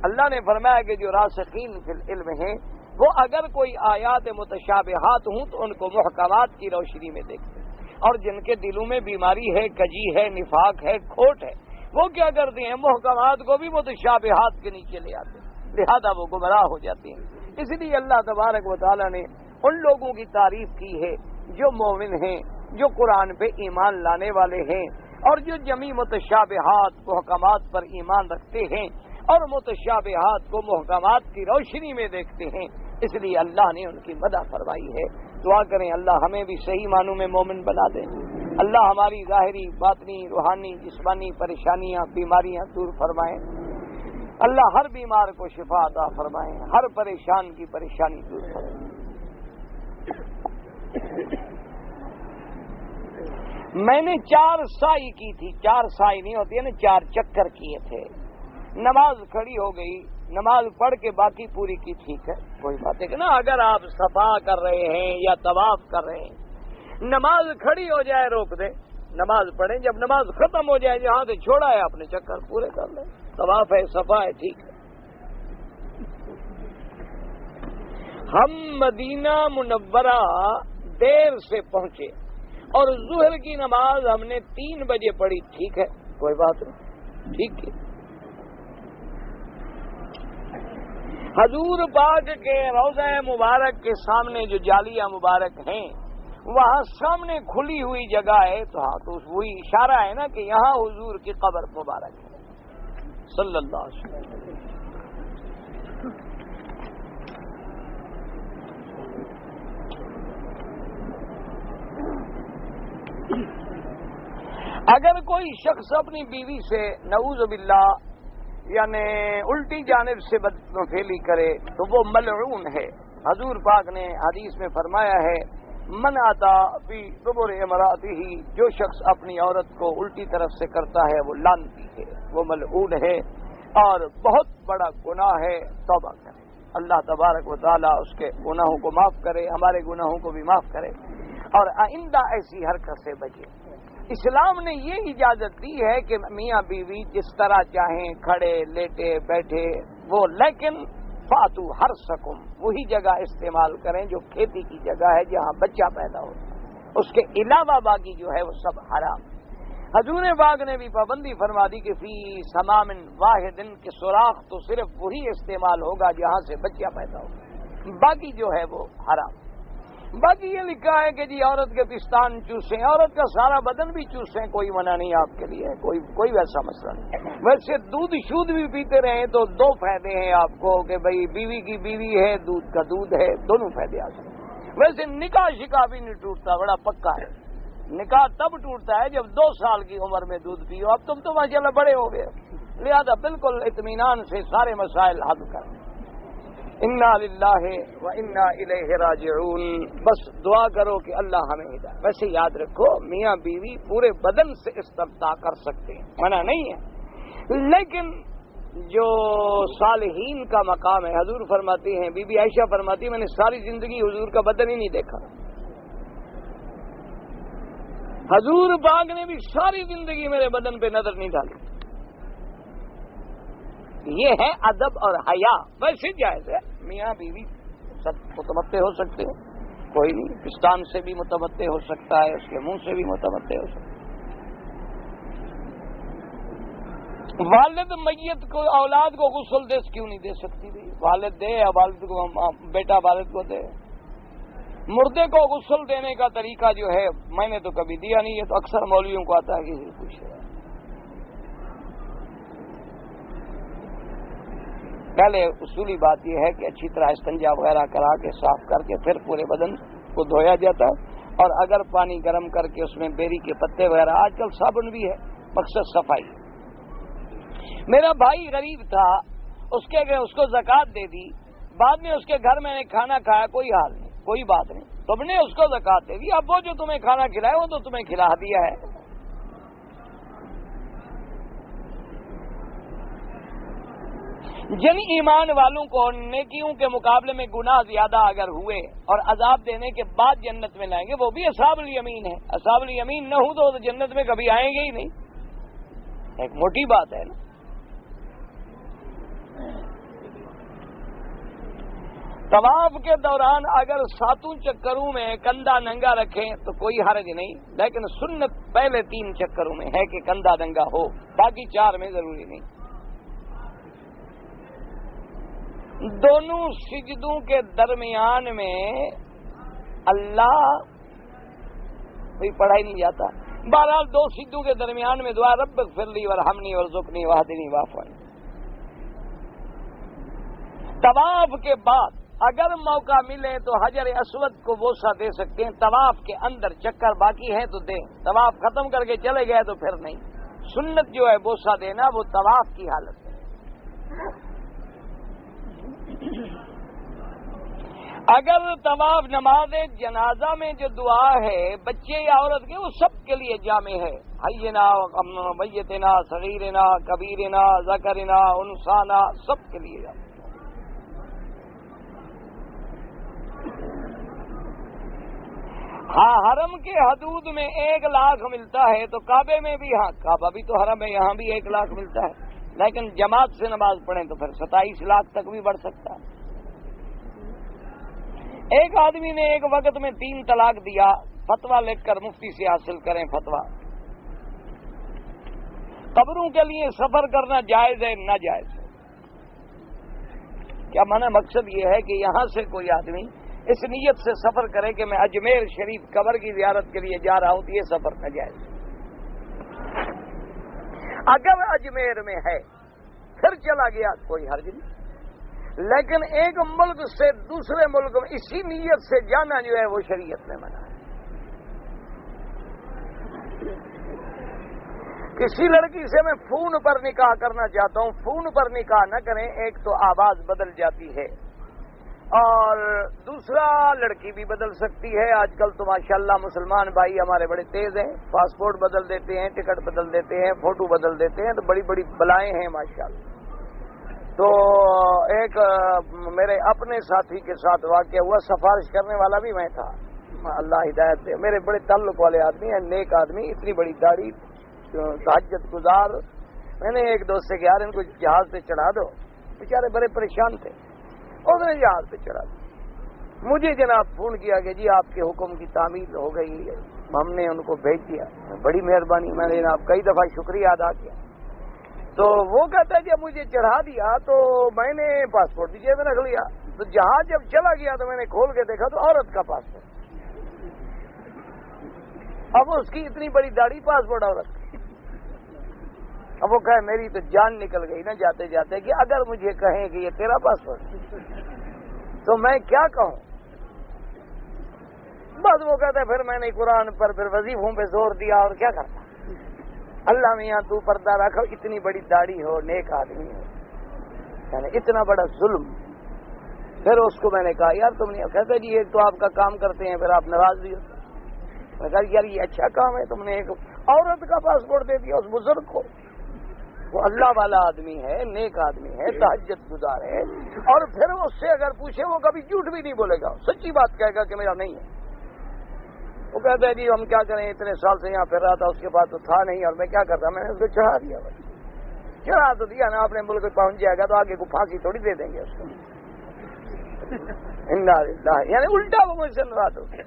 اللہ نے فرمایا کہ جو راسخین فی العلم ہیں وہ اگر کوئی آیات متشابہات ہوں تو ان کو محکمات کی روشنی میں دیکھتے ہیں، اور جن کے دلوں میں بیماری ہے، کجی ہے، نفاق ہے، کھوٹ ہے، وہ کیا کرتے ہیں؟ محکمات کو بھی متشابہات کے نیچے لے آتے ہیں، لہذا وہ گمراہ ہو جاتے ہیں۔ اس لیے اللہ تبارک و تعالیٰ نے ان لوگوں کی تعریف کی ہے جو مومن ہیں، جو قرآن پہ ایمان لانے والے ہیں، اور جو جمی متشابہات محکمات پر ایمان رکھتے ہیں اور متشابہات کو محکمات کی روشنی میں دیکھتے ہیں، اس لیے اللہ نے ان کی مدح فرمائی ہے۔ دعا کریں اللہ ہمیں بھی صحیح معنوں میں مومن بنا دیں، اللہ ہماری ظاہری باطنی روحانی جسمانی پریشانیاں بیماریاں دور فرمائیں، اللہ ہر بیمار کو شفا عطا فرمائیں، ہر پریشان کی پریشانی دور فرمائیں۔ میں نے 4 سائی کی تھی، 4 سائی نہیں ہوتی ہے نا، 4 چکر کیے تھے، نماز کھڑی ہو گئی، نماز پڑھ کے باقی پوری کی، ٹھیک ہے کوئی بات ہے کہ نا، اگر آپ صفا کر رہے ہیں یا طواف کر رہے ہیں، نماز کھڑی ہو جائے روک دیں، نماز پڑھیں، جب نماز ختم ہو جائے جہاں سے چھوڑا ہے اپنے چکر پورے کر لیں، طواف ہے صفا ہے، ٹھیک ہے۔ ہم مدینہ منورہ دیر سے پہنچے اور ظہر کی نماز ہم نے 3 بجے پڑھی، ٹھیک ہے کوئی بات نہیں، ٹھیک ہے۔ حضور پاک کے روضہ مبارک کے سامنے جو جالیہ مبارک ہیں وہاں سامنے کھلی ہوئی جگہ ہے، تو ہاں تو وہی اشارہ ہے نا کہ یہاں حضور کی قبر مبارک ہے صلی اللہ علیہ وسلم۔ اگر کوئی شخص اپنی بیوی سے نعوذ باللہ یعنی الٹی جانب سے بدفعلی کرے تو وہ ملعون ہے۔ حضور پاک نے حدیث میں فرمایا ہے من آتا فی دبر امرأتہ، جو شخص اپنی عورت کو الٹی طرف سے کرتا ہے وہ لعنتی ہے، وہ ملعون ہے اور بہت بڑا گناہ ہے، توبہ کرے، اللہ تبارک و تعالی اس کے گناہوں کو معاف کرے، ہمارے گناہوں کو بھی معاف کرے اور آئندہ ایسی حرکت سے بچے۔ اسلام نے یہ اجازت دی ہے کہ میاں بیوی جس طرح چاہیں کھڑے لیٹے بیٹھے وہ، لیکن فاتو ہر سکم، وہی جگہ استعمال کریں جو کھیتی کی جگہ ہے جہاں بچہ پیدا ہوتا ہے، اس کے علاوہ باقی جو ہے وہ سب حرام۔ حضور پاک نے بھی پابندی فرما دی کہ فی سمام واحد کے سوراخ تو صرف وہی استعمال ہوگا جہاں سے بچہ پیدا ہوگا، باقی جو ہے وہ حرام۔ باقی یہ لکھا ہے کہ جی عورت کے پستان چوسیں، عورت کا سارا بدن بھی چوسیں، کوئی منع نہیں آپ کے لیے، کوئی ویسا مسئلہ نہیں۔ ویسے دودھ شودھ بھی پیتے رہیں تو 2 فائدے ہیں آپ کو کہ بھئی بیوی کی بیوی ہے، دودھ کا دودھ ہے، دونوں فائدے آ سکتے ہیں۔ ویسے نکاح شکا بھی نہیں ٹوٹتا، بڑا پکا ہے، نکاح تب ٹوٹتا ہے جب 2 سال کی عمر میں دودھ پیو، اب تم تو ماشاءاللہ بڑے ہو گئے، لہذا بالکل اطمینان سے سارے مسائل حل کریں۔ انا للہ و انا الیہ راجعون، بس دعا کرو کہ اللہ ہمیں ہدایت۔ ویسے یاد رکھو میاں بیوی پورے بدن سے استمتاع کر سکتے ہیں، منع نہیں ہے، لیکن جو صالحین کا مقام ہے، حضور فرماتے ہیں، بی بی عائشہ فرماتی ہے میں نے ساری زندگی حضور کا بدن ہی نہیں دیکھا۔ حضور پاک نے بھی ساری زندگی میرے بدن پہ نظر نہیں ڈالی۔ یہ ہے ادب اور حیا۔ ویسے جائز ہے میاں بیوی سب متمتع ہو سکتے ہیں، کوئی نہیں، پستان سے بھی متمتع ہو سکتا ہے، اس کے منہ سے بھی متمتع ہو سکتا ہے۔ والد میت کو اولاد کو غسل دے کیوں نہیں دے سکتی؟ والد دے یا والد کو بیٹا والد کو دے۔ مردے کو غسل دینے کا طریقہ جو ہے میں نے تو کبھی دیا نہیں، یہ تو اکثر مولویوں کو آتا ہے کسی سے پوچھے۔ پہلے اصولی بات یہ ہے کہ اچھی طرح استنجا وغیرہ کرا کے صاف کر کے پھر پورے بدن کو دھویا جاتا ہے، اور اگر پانی گرم کر کے اس میں بیری کے پتے وغیرہ، آج کل صابن بھی ہے، مقصد صفائی۔ میرا بھائی غریب تھا، اس کو زکوٰۃ دے دی، بعد میں اس کے گھر میں نے کھانا کھایا، کوئی حال نہیں، کوئی بات نہیں، تم نے اس کو زکوٰۃ دے دی، اب وہ جو تمہیں کھانا کھلایا وہ تو تمہیں کھلا دیا ہے۔ جن ایمان والوں کو نیکیوں کے مقابلے میں گناہ زیادہ اگر ہوئے اور عذاب دینے کے بعد جنت میں لائیں گے، وہ بھی اصحاب الیمین ہے۔ اصحاب الیمین نہ ہوں تو جنت میں کبھی آئیں گے ہی نہیں، ایک موٹی بات ہے نا۔ طواف کے دوران اگر 7 چکروں میں کندھا ننگا رکھیں تو کوئی حرج نہیں، لیکن سنت پہلے 3 چکروں میں ہے کہ کندھا ننگا ہو، باقی 4 میں ضروری نہیں۔ دونوں سجدوں کے درمیان میں اللہ کوئی پڑھا ہی نہیں جاتا، بہرحال 2 سجدوں کے درمیان میں دعا رب اغفر لی وارحمنی وارزقنی واہدنی واعف عنی۔ طواف کے بعد اگر موقع ملے تو حجر اسود کو بوسہ دے سکتے ہیں، طواف کے اندر چکر باقی ہے تو دیں، طواف ختم کر کے چلے گئے تو پھر نہیں۔ سنت جو ہے بوسہ دینا وہ طواف کی حالت ہے۔ اگر طواف نماز جنازہ میں جو دعا ہے بچے یا عورت کے، وہ سب کے لیے جامع ہے، حینا میتنا صغیرنا کبیرنا ذکرنا انثانا، سب کے لیے جامع۔ ہاں حرم کے حدود میں 1 لاکھ ملتا ہے تو کعبے میں بھی، ہاں کعبہ بھی تو حرم ہے، یہاں بھی 1 لاکھ ملتا ہے، لیکن جماعت سے نماز پڑھیں تو پھر 27 لاکھ تک بھی بڑھ سکتا ہے۔ ایک آدمی نے ایک وقت میں 3 طلاق دیا، فتویٰ لکھ کر مفتی سے حاصل کریں فتویٰ۔ قبروں کے لیے سفر کرنا جائز ہے ناجائز ہے؟ کیا مانا مقصد یہ ہے کہ یہاں سے کوئی آدمی اس نیت سے سفر کرے کہ میں اجمیر شریف قبر کی زیارت کے لیے جا رہا ہوں تو یہ سفر ناجائز ہے۔ اگر اجمیر میں ہے پھر چلا گیا کوئی حرج نہیں، لیکن ایک ملک سے دوسرے ملک میں اسی نیت سے جانا جو ہے وہ شریعت میں منع ہے۔ کسی لڑکی سے میں فون پر نکاح کرنا چاہتا ہوں، فون پر نکاح نہ کریں، ایک تو آواز بدل جاتی ہے اور دوسرا لڑکی بھی بدل سکتی ہے۔ آج کل تو ماشاءاللہ مسلمان بھائی ہمارے بڑے تیز ہیں، پاسپورٹ بدل دیتے ہیں، ٹکٹ بدل دیتے ہیں، فوٹو بدل دیتے ہیں، تو بڑی بڑی بلائیں ہیں ماشاءاللہ۔ تو ایک میرے اپنے ساتھی کے ساتھ واقعہ ہوا، سفارش کرنے والا بھی میں تھا، اللہ ہدایت دے، میرے بڑے تعلق والے آدمی ہیں، نیک آدمی، اتنی بڑی داڑھی، تہجد گزار۔ میں نے ایک دوست سے کہا ان کو جہاز پہ چڑھا دو، بیچارے بڑے پریشان تھے، اس نے جہاز پہ چڑھا دیا۔ مجھے جناب فون کیا کہ جی آپ کے حکم کی تعمیل ہو گئی ہے، ہم نے ان کو بھیج دیا، بڑی مہربانی، میں نے جناب کئی دفعہ شکریہ ادا کیا۔ تو وہ کہتا ہے جب مجھے چڑھا دیا تو میں نے پاسپورٹ بھی جیب میں رکھ لیا، تو جہاز جب چلا گیا تو میں نے کھول کے دیکھا تو عورت کا پاسپورٹ، اب اس کی اتنی بڑی داڑھی، پاسپورٹ عورت کی۔ اب وہ کہے میری تو جان نکل گئی نا جاتے جاتے کہ اگر مجھے کہیں کہ یہ تیرا پاسپورٹ تو میں کیا کہوں؟ بس وہ کہتا ہے پھر میں نے قرآن پر پھر وظیفوں پہ زور دیا اور کیا کرتا، اللہ میاں تو پردہ رکھو، اتنی بڑی داڑھی ہو، نیک آدمی ہو، یعنی اتنا بڑا ظلم۔ پھر اس کو میں نے کہا یار تم نے، کہتا جی ایک تو آپ کا کام کرتے ہیں پھر آپ ناراض بھی ہوتے، میں کہا یار یہ اچھا کام ہے، تم نے ایک عورت کا پاسپورٹ دے دیا اس بزرگ کو، وہ اللہ والا آدمی ہے، نیک آدمی ہے، تہجد گزار ہے، اور پھر اس سے اگر پوچھے وہ کبھی جھوٹ بھی نہیں بولے گا، سچی بات کہے گا کہ میرا نہیں ہے۔ وہ کہتا ہے جی ہم کیا کریں، اتنے سال سے یہاں پھر رہا تھا، اس کے بعد تو تھا نہیں، اور میں کیا کرتا، میں نے اس کو چڑھا دیا، چڑھا تو دیا نا، اپنے ملک پہنچ جائے گا تو آگے کو پھانسی تھوڑی دے دیں گے اس کو، یعنی الٹا وہ مجھ سے ناراض ہو گیا۔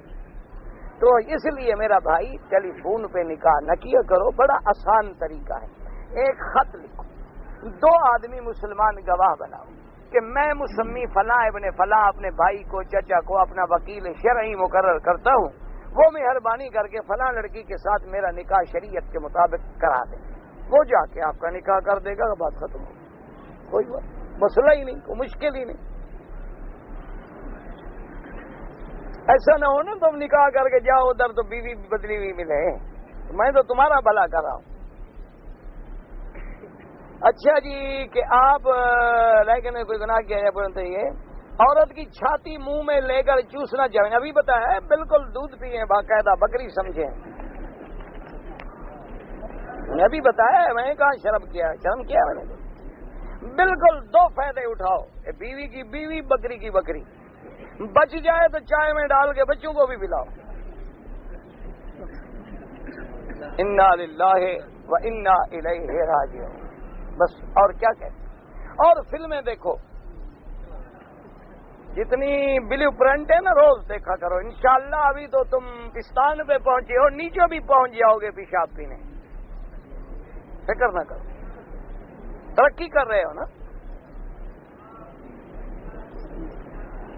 تو اس لیے میرا بھائی ٹیلی فون پہ نکاح نہ کیا کرو، بڑا آسان طریقہ ہے، ایک خط لکھو، 2 آدمی مسلمان گواہ بناؤ کہ میں مسمی فلاں ابن فلاں اپنے بھائی کو، چچا کو اپنا وکیل شرعی مقرر کرتا ہوں، وہ مہربانی کر کے فلاں لڑکی کے ساتھ میرا نکاح شریعت کے مطابق کرا دیں، وہ جا کے آپ کا نکاح کر دے گا، بات ختم ہو، کوئی مسئلہ ہی نہیں، کوئی مشکل ہی نہیں۔ ایسا نہ ہو نا تم نکاح کر کے جاؤ ادھر تو بیوی بدلی ہوئی ملے، میں تو تمہارا بھلا کر رہا ہوں۔ اچھا جی کہ آپ لیکن کوئی گناہ کیا ہے بولتے یہ عورت کی چھاتی منہ میں لے کر چوسنا چاہیے، ابھی بتایا ہے، بالکل دودھ پیئیں باقاعدہ، بکری سمجھیں، میں ابھی بتایا ہے، میں نے کہا شرم کیا میں نے، بالکل 2 فائدے اٹھاؤ، بیوی کی بیوی، بکری کی بکری، بچ جائے تو چائے میں ڈال کے بچوں کو بھی پلاؤ۔ انا للہ و انا الیہ راجعون، بس اور کیا کہتے۔ اور فلمیں دیکھو، جتنی بلیو پرنٹ ہے نا روز دیکھا کرو. انشاءاللہ ابھی تو تم پستان پہ پہنچے ہو, نیچے بھی پہنچ جاؤ گے پیشاب پینے. فکر نہ کرو, ترقی کر رہے ہو نا.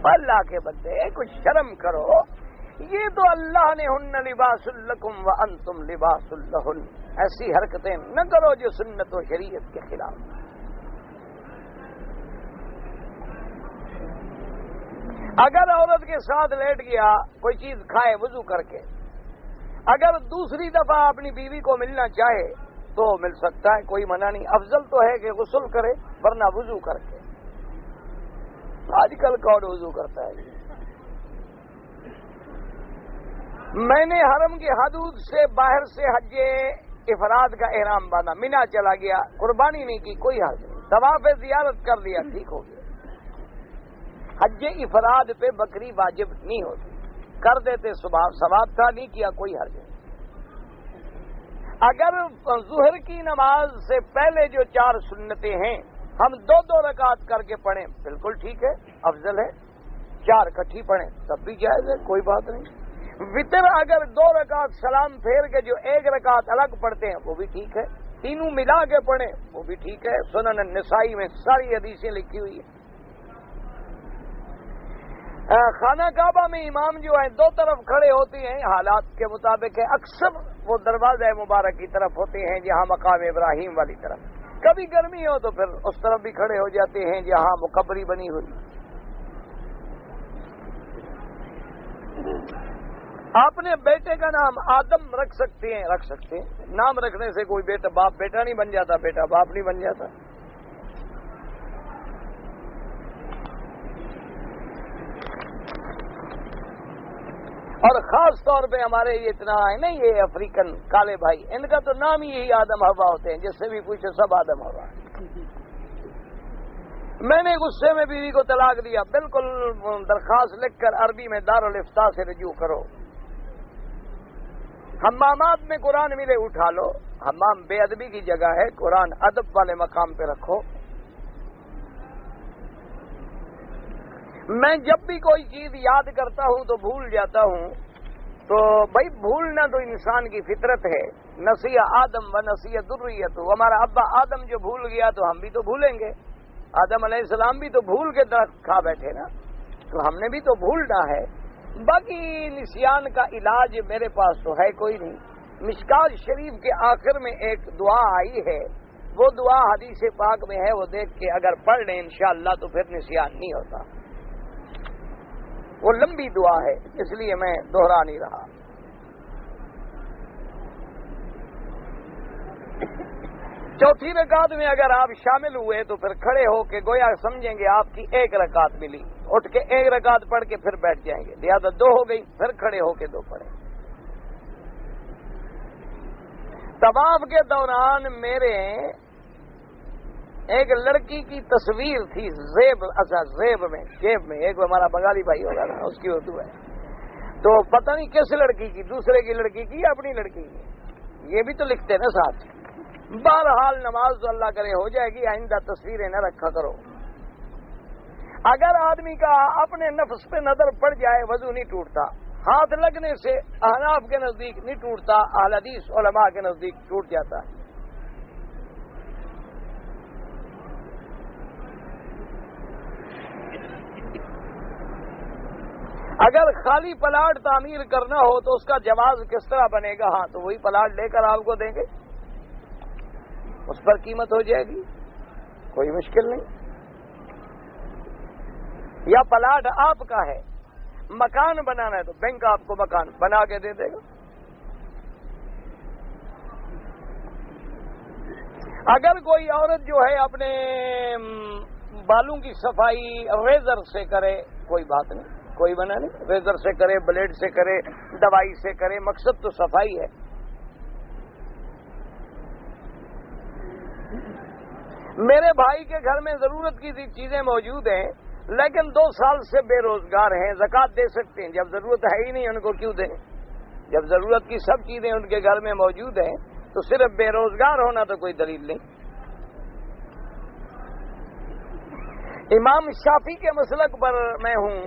اللہ کے بندے کچھ شرم کرو. یہ تو اللہ نے ہن لباس لکم وانتم لباس لہن. ایسی حرکتیں نہ کرو جو سنت و شریعت کے خلاف. اگر عورت کے ساتھ لیٹ گیا کوئی چیز کھائے وضو کر کے, اگر دوسری دفعہ اپنی بیوی کو ملنا چاہے تو مل سکتا ہے, کوئی منع نہیں. افضل تو ہے کہ غسل کرے ورنہ وضو کر کے. آج کل کون وضو کرتا ہے؟ میں نے حرم کی حدود سے باہر سے حج افراد کا احرام باندھا, مینا چلا گیا, قربانی نہیں کی, کوئی حرج نہیں. طواف زیارت کر لیا, ٹھیک ہو گیا. حج افراد پہ بکری واجب نہیں ہوتی, کر دیتے ثواب تھا, نہیں کیا کوئی حرج نہیں. اگر ظہر کی نماز سے پہلے جو 4 سنتیں ہیں ہم 2 رکعت کر کے پڑھیں بالکل ٹھیک ہے, افضل ہے. 4 اکٹھی پڑھیں تب بھی جائز ہے, کوئی بات نہیں. وطر اگر 2 رکعت سلام پھیر کے جو 1 رکعت الگ پڑھتے ہیں وہ بھی ٹھیک ہے. تینوں ملا کے پڑھیں وہ بھی ٹھیک ہے. سنن النسائی میں ساری حدیثیں لکھی ہوئی ہیں. خانہ کعبہ میں امام جو ہیں 2 طرف کھڑے ہوتے ہیں, حالات کے مطابق ہے. اکثر وہ دروازہ مبارک کی طرف ہوتے ہیں جہاں مقام ابراہیم والی طرف. کبھی گرمی ہو تو پھر اس طرف بھی کھڑے ہو جاتے ہیں جہاں مقبری بنی ہوئی. اپنے بیٹے کا نام آدم رکھ سکتے ہیں. نام رکھنے سے کوئی باپ بیٹا نہیں بن جاتا, بیٹا باپ نہیں بن جاتا. اور خاص طور پہ ہمارے یہ اتنا ہے نا, یہ افریقن کالے بھائی, ان کا تو نام ہی یہی آدم ہوا ہوتے ہیں. جس سے بھی پوچھے سب آدم ہوا. میں نے غصے میں بیوی کو طلاق دیا. بالکل درخواست لکھ کر عربی میں دارالفتاء سے رجوع کرو. حمامات میں قرآن ملے اٹھا لو. حمام بے ادبی کی جگہ ہے, قرآن ادب والے مقام پہ رکھو. میں جب بھی کوئی چیز یاد کرتا ہوں تو بھول جاتا ہوں. تو بھائی بھولنا تو انسان کی فطرت ہے. نسیہ آدم و نسیہ ذریت. ہمارا ابا آدم جو بھول گیا تو ہم بھی تو بھولیں گے. آدم علیہ السلام بھی تو بھول کے درخت کھا بیٹھے نا, تو ہم نے بھی تو بھولنا ہے. باقی نسیان کا علاج میرے پاس تو ہے کوئی نہیں. مشکات شریف کے آخر میں ایک دعا آئی ہے, وہ دعا حدیث پاک میں ہے, وہ دیکھ کے اگر پڑھ لیں انشاءاللہ تو پھر نسیان نہیں ہوتا. وہ لمبی دعا ہے اس لیے میں دوہرا نہیں رہا. چوتھی رکعت میں اگر آپ شامل ہوئے تو پھر کھڑے ہو کے گویا سمجھیں گے آپ کی 1 رکعت ملی. اٹھ کے 1 رکعت پڑھ کے پھر بیٹھ جائیں گے, لہذا 2 ہو گئی. پھر کھڑے ہو کے 2 پڑھیں. طواف کے دوران میرے ایک لڑکی کی تصویر تھی زیب میں, جیب میں. ایک ہمارا بنگالی بھائی ہوگا نا, اس کی اردو ہے. تو پتہ نہیں کس لڑکی کی, دوسرے کی لڑکی کی یا اپنی لڑکی کی, یہ بھی تو لکھتے نا ساتھ. بہرحال نماز تو اللہ کرے ہو جائے گی, آئندہ تصویریں نہ رکھا کرو. اگر آدمی کا اپنے نفس پہ نظر پڑ جائے وضو نہیں ٹوٹتا. ہاتھ لگنے سے احناف کے نزدیک نہیں ٹوٹتا, اہل حدیث علماء کے نزدیک ٹوٹ جاتا ہے. اگر خالی پلاٹ تعمیر کرنا ہو تو اس کا جواز کس طرح بنے گا؟ ہاں تو وہی پلاٹ لے کر آپ کو دیں گے, اس پر قیمت ہو جائے گی, کوئی مشکل نہیں. یا پلاٹ آپ کا ہے, مکان بنانا ہے تو بینک آپ کو مکان بنا کے دے دے گا. اگر کوئی عورت جو ہے اپنے بالوں کی صفائی ریزر سے کرے کوئی بات نہیں, کوئی منع نہیں. ریزر سے کرے, بلیڈ سے کرے, دوائی سے کرے, مقصد تو صفائی ہے. میرے بھائی کے گھر میں ضرورت کی چیزیں موجود ہیں لیکن 2 سال سے بے روزگار ہیں. زکوٰۃ دے سکتے ہیں, جب ضرورت ہے ہی نہیں ان کو کیوں دیں؟ جب ضرورت کی سب چیزیں ان کے گھر میں موجود ہیں تو صرف بے روزگار ہونا تو کوئی دلیل نہیں. امام شافعی کے مسلک پر میں ہوں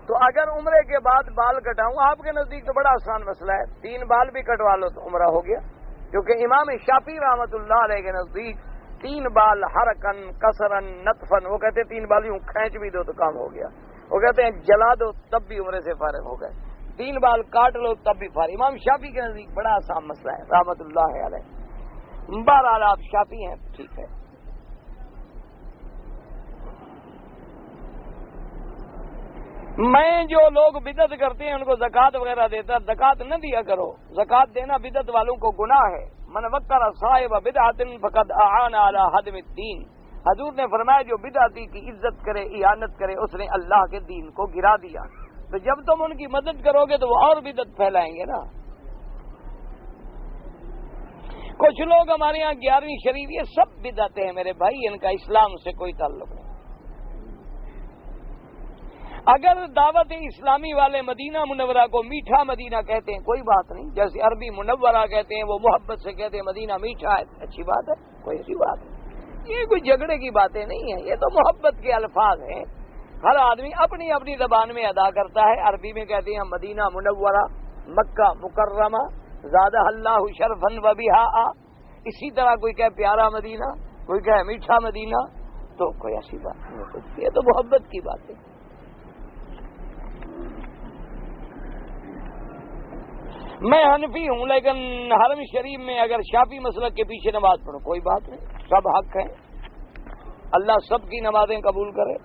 تو اگر عمرے کے بعد بال کٹاؤں، آپ کے نزدیک تو بڑا آسان مسئلہ ہے، 3 بال بھی کٹوا لو تو عمرہ ہو گیا، کیونکہ امام شافعی رحمۃ اللہ علیہ کے نزدیک 3 بال حرکن کسرن نطفن، وہ کہتے ہیں 3 بال یوں کھینچ بھی دو تو کام ہو گیا، وہ کہتے ہیں جلا دو تب بھی عمرے سے فارغ ہو گئے، 3 بال کاٹ لو تب بھی فارغ۔ امام شافعی کے نزدیک بڑا آسان مسئلہ ہے رحمۃ اللہ علیہ۔ بہرحال آپ شافعی ہیں، ٹھیک ہے۔ میں جو لوگ بدعت کرتے ہیں ان کو زکوٰۃ وغیرہ دیتا، زکوٰۃ نہ دیا کرو، زکوٰۃ دینا بدعت والوں کو گناہ ہے۔ من وقر صاحب بدعت فقد اعان علی ہدم الدین، حضور نے فرمایا جو بدعتی کی عزت کرے، اعانت کرے، اس نے اللہ کے دین کو گرا دیا۔ تو جب تم ان کی مدد کرو گے تو وہ اور بدعت پھیلائیں گے نا۔ کچھ لوگ ہمارے یہاں 11ویں شریف، یہ سب بدعتیں ہیں میرے بھائی، ان کا اسلام سے کوئی تعلق نہیں۔ اگر دعوت اسلامی والے مدینہ منورہ کو میٹھا مدینہ کہتے ہیں کوئی بات نہیں، جیسے عربی منورہ کہتے ہیں، وہ محبت سے کہتے ہیں مدینہ میٹھا ہے، اچھی بات ہے، کوئی ایسی بات ہے، یہ کوئی جھگڑے کی باتیں نہیں ہیں، یہ تو محبت کے الفاظ ہیں، ہر آدمی اپنی اپنی زبان میں ادا کرتا ہے۔ عربی میں کہتے ہیں مدینہ منورہ، مکہ مکرمہ، زادہ اللہ شرفن و بہا، اسی طرح کوئی کہے پیارا مدینہ، کوئی کہے میٹھا مدینہ، تو کوئی ایسی بات نہیں، یہ تو محبت کی بات ہے۔ میں حنفی ہوں لیکن حرم شریف میں اگر شافعی مسلک کے پیچھے نماز پڑھو کوئی بات نہیں، سب حق ہے، اللہ سب کی نمازیں قبول کرے۔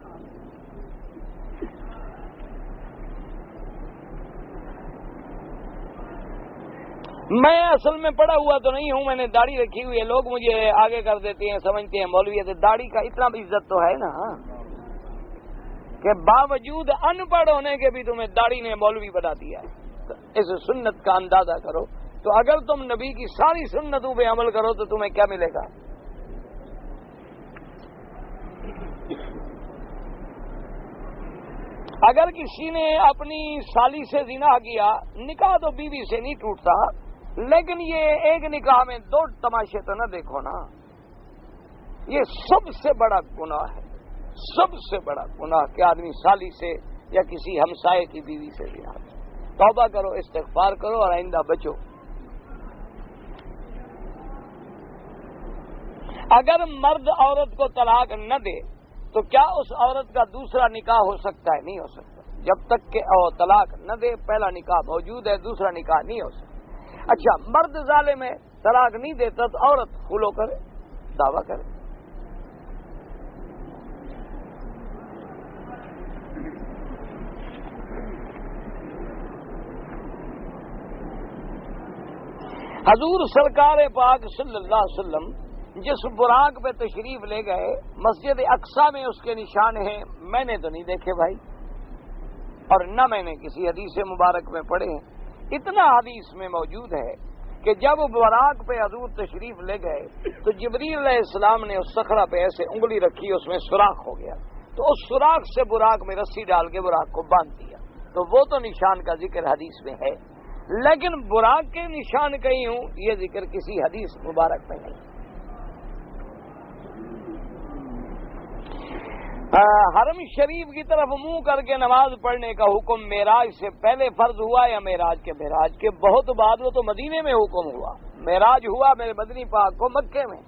میں اصل میں پڑھا ہوا تو نہیں ہوں، میں نے داڑھی رکھی ہوئی ہے، لوگ مجھے آگے کر دیتے ہیں، سمجھتے ہیں مولوی ہے، داڑھی کا اتنا بھی عزت تو ہے نا کہ باوجود ان پڑھ ہونے کے بھی تمہیں داڑھی نے مولوی بنا دیا ہے۔ اس سنت کا اندازہ کرو، تو اگر تم نبی کی ساری سنتوں پہ عمل کرو تو تمہیں کیا ملے گا؟ اگر کسی نے اپنی سالی سے زنا کیا، نکاح تو بیوی سے نہیں ٹوٹتا، لیکن یہ ایک نکاح میں 2 تماشے تو نہ دیکھو نا، یہ سب سے بڑا گناہ ہے، سب سے بڑا گناہ کہ آدمی سالی سے یا کسی ہمسائے کی بیوی سے زنا کرے۔ توبہ کرو، استغفار کرو اور آئندہ بچو۔ اگر مرد عورت کو طلاق نہ دے تو کیا اس عورت کا دوسرا نکاح ہو سکتا ہے؟ نہیں ہو سکتا، جب تک کہ طلاق نہ دے، پہلا نکاح موجود ہے، دوسرا نکاح نہیں ہو سکتا۔ اچھا، مرد ظالم ہے، طلاق نہیں دیتا تو عورت خلو کرے، دعویٰ کرے۔ حضور سرکار پاک صلی اللہ علیہ وسلم جس براق پہ تشریف لے گئے، مسجد اقصیٰ میں اس کے نشان ہیں، میں نے تو نہیں دیکھے بھائی، اور نہ میں نے کسی حدیث مبارک میں پڑھے ہیں۔ اتنا حدیث میں موجود ہے کہ جب براق پہ حضور تشریف لے گئے تو جبریل علیہ السلام نے اس صخرہ پہ ایسے انگلی رکھی، اس میں سوراخ ہو گیا، تو اس سوراخ سے براق میں رسی ڈال کے براق کو باندھ دیا، تو وہ تو نشان کا ذکر حدیث میں ہے، لیکن براق کے نشان کہیں ہوں یہ ذکر کسی حدیث مبارک میں نہیں۔ حرم شریف کی طرف منہ کر کے نماز پڑھنے کا حکم معراج سے پہلے فرض ہوا یا معراج کے بہت بعد؟ وہ تو مدینے میں حکم ہوا، معراج ہوا میرے مدنی پاک کو مکے میں،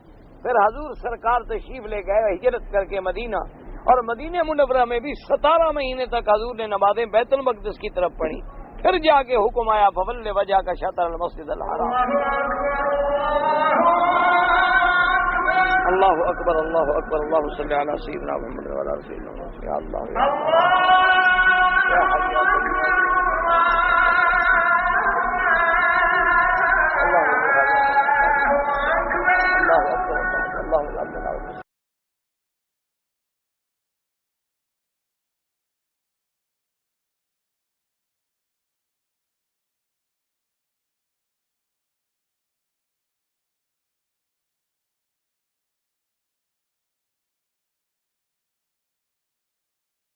پھر حضور سرکار تشریف لے گئے ہجرت کر کے مدینہ، اور مدینہ منورہ میں بھی 17 مہینے تک حضور نے نمازیں بیت المقدس کی طرف پڑھی، پھر جا کے حکم آیا فول وجہ کا شطر المسجد الحرام۔ اللہ اکبر، اللہ اکبر، اللہ صلی علی سیدنا محمد وعلی آلہ سیدنا محمد۔ یا اللہ یا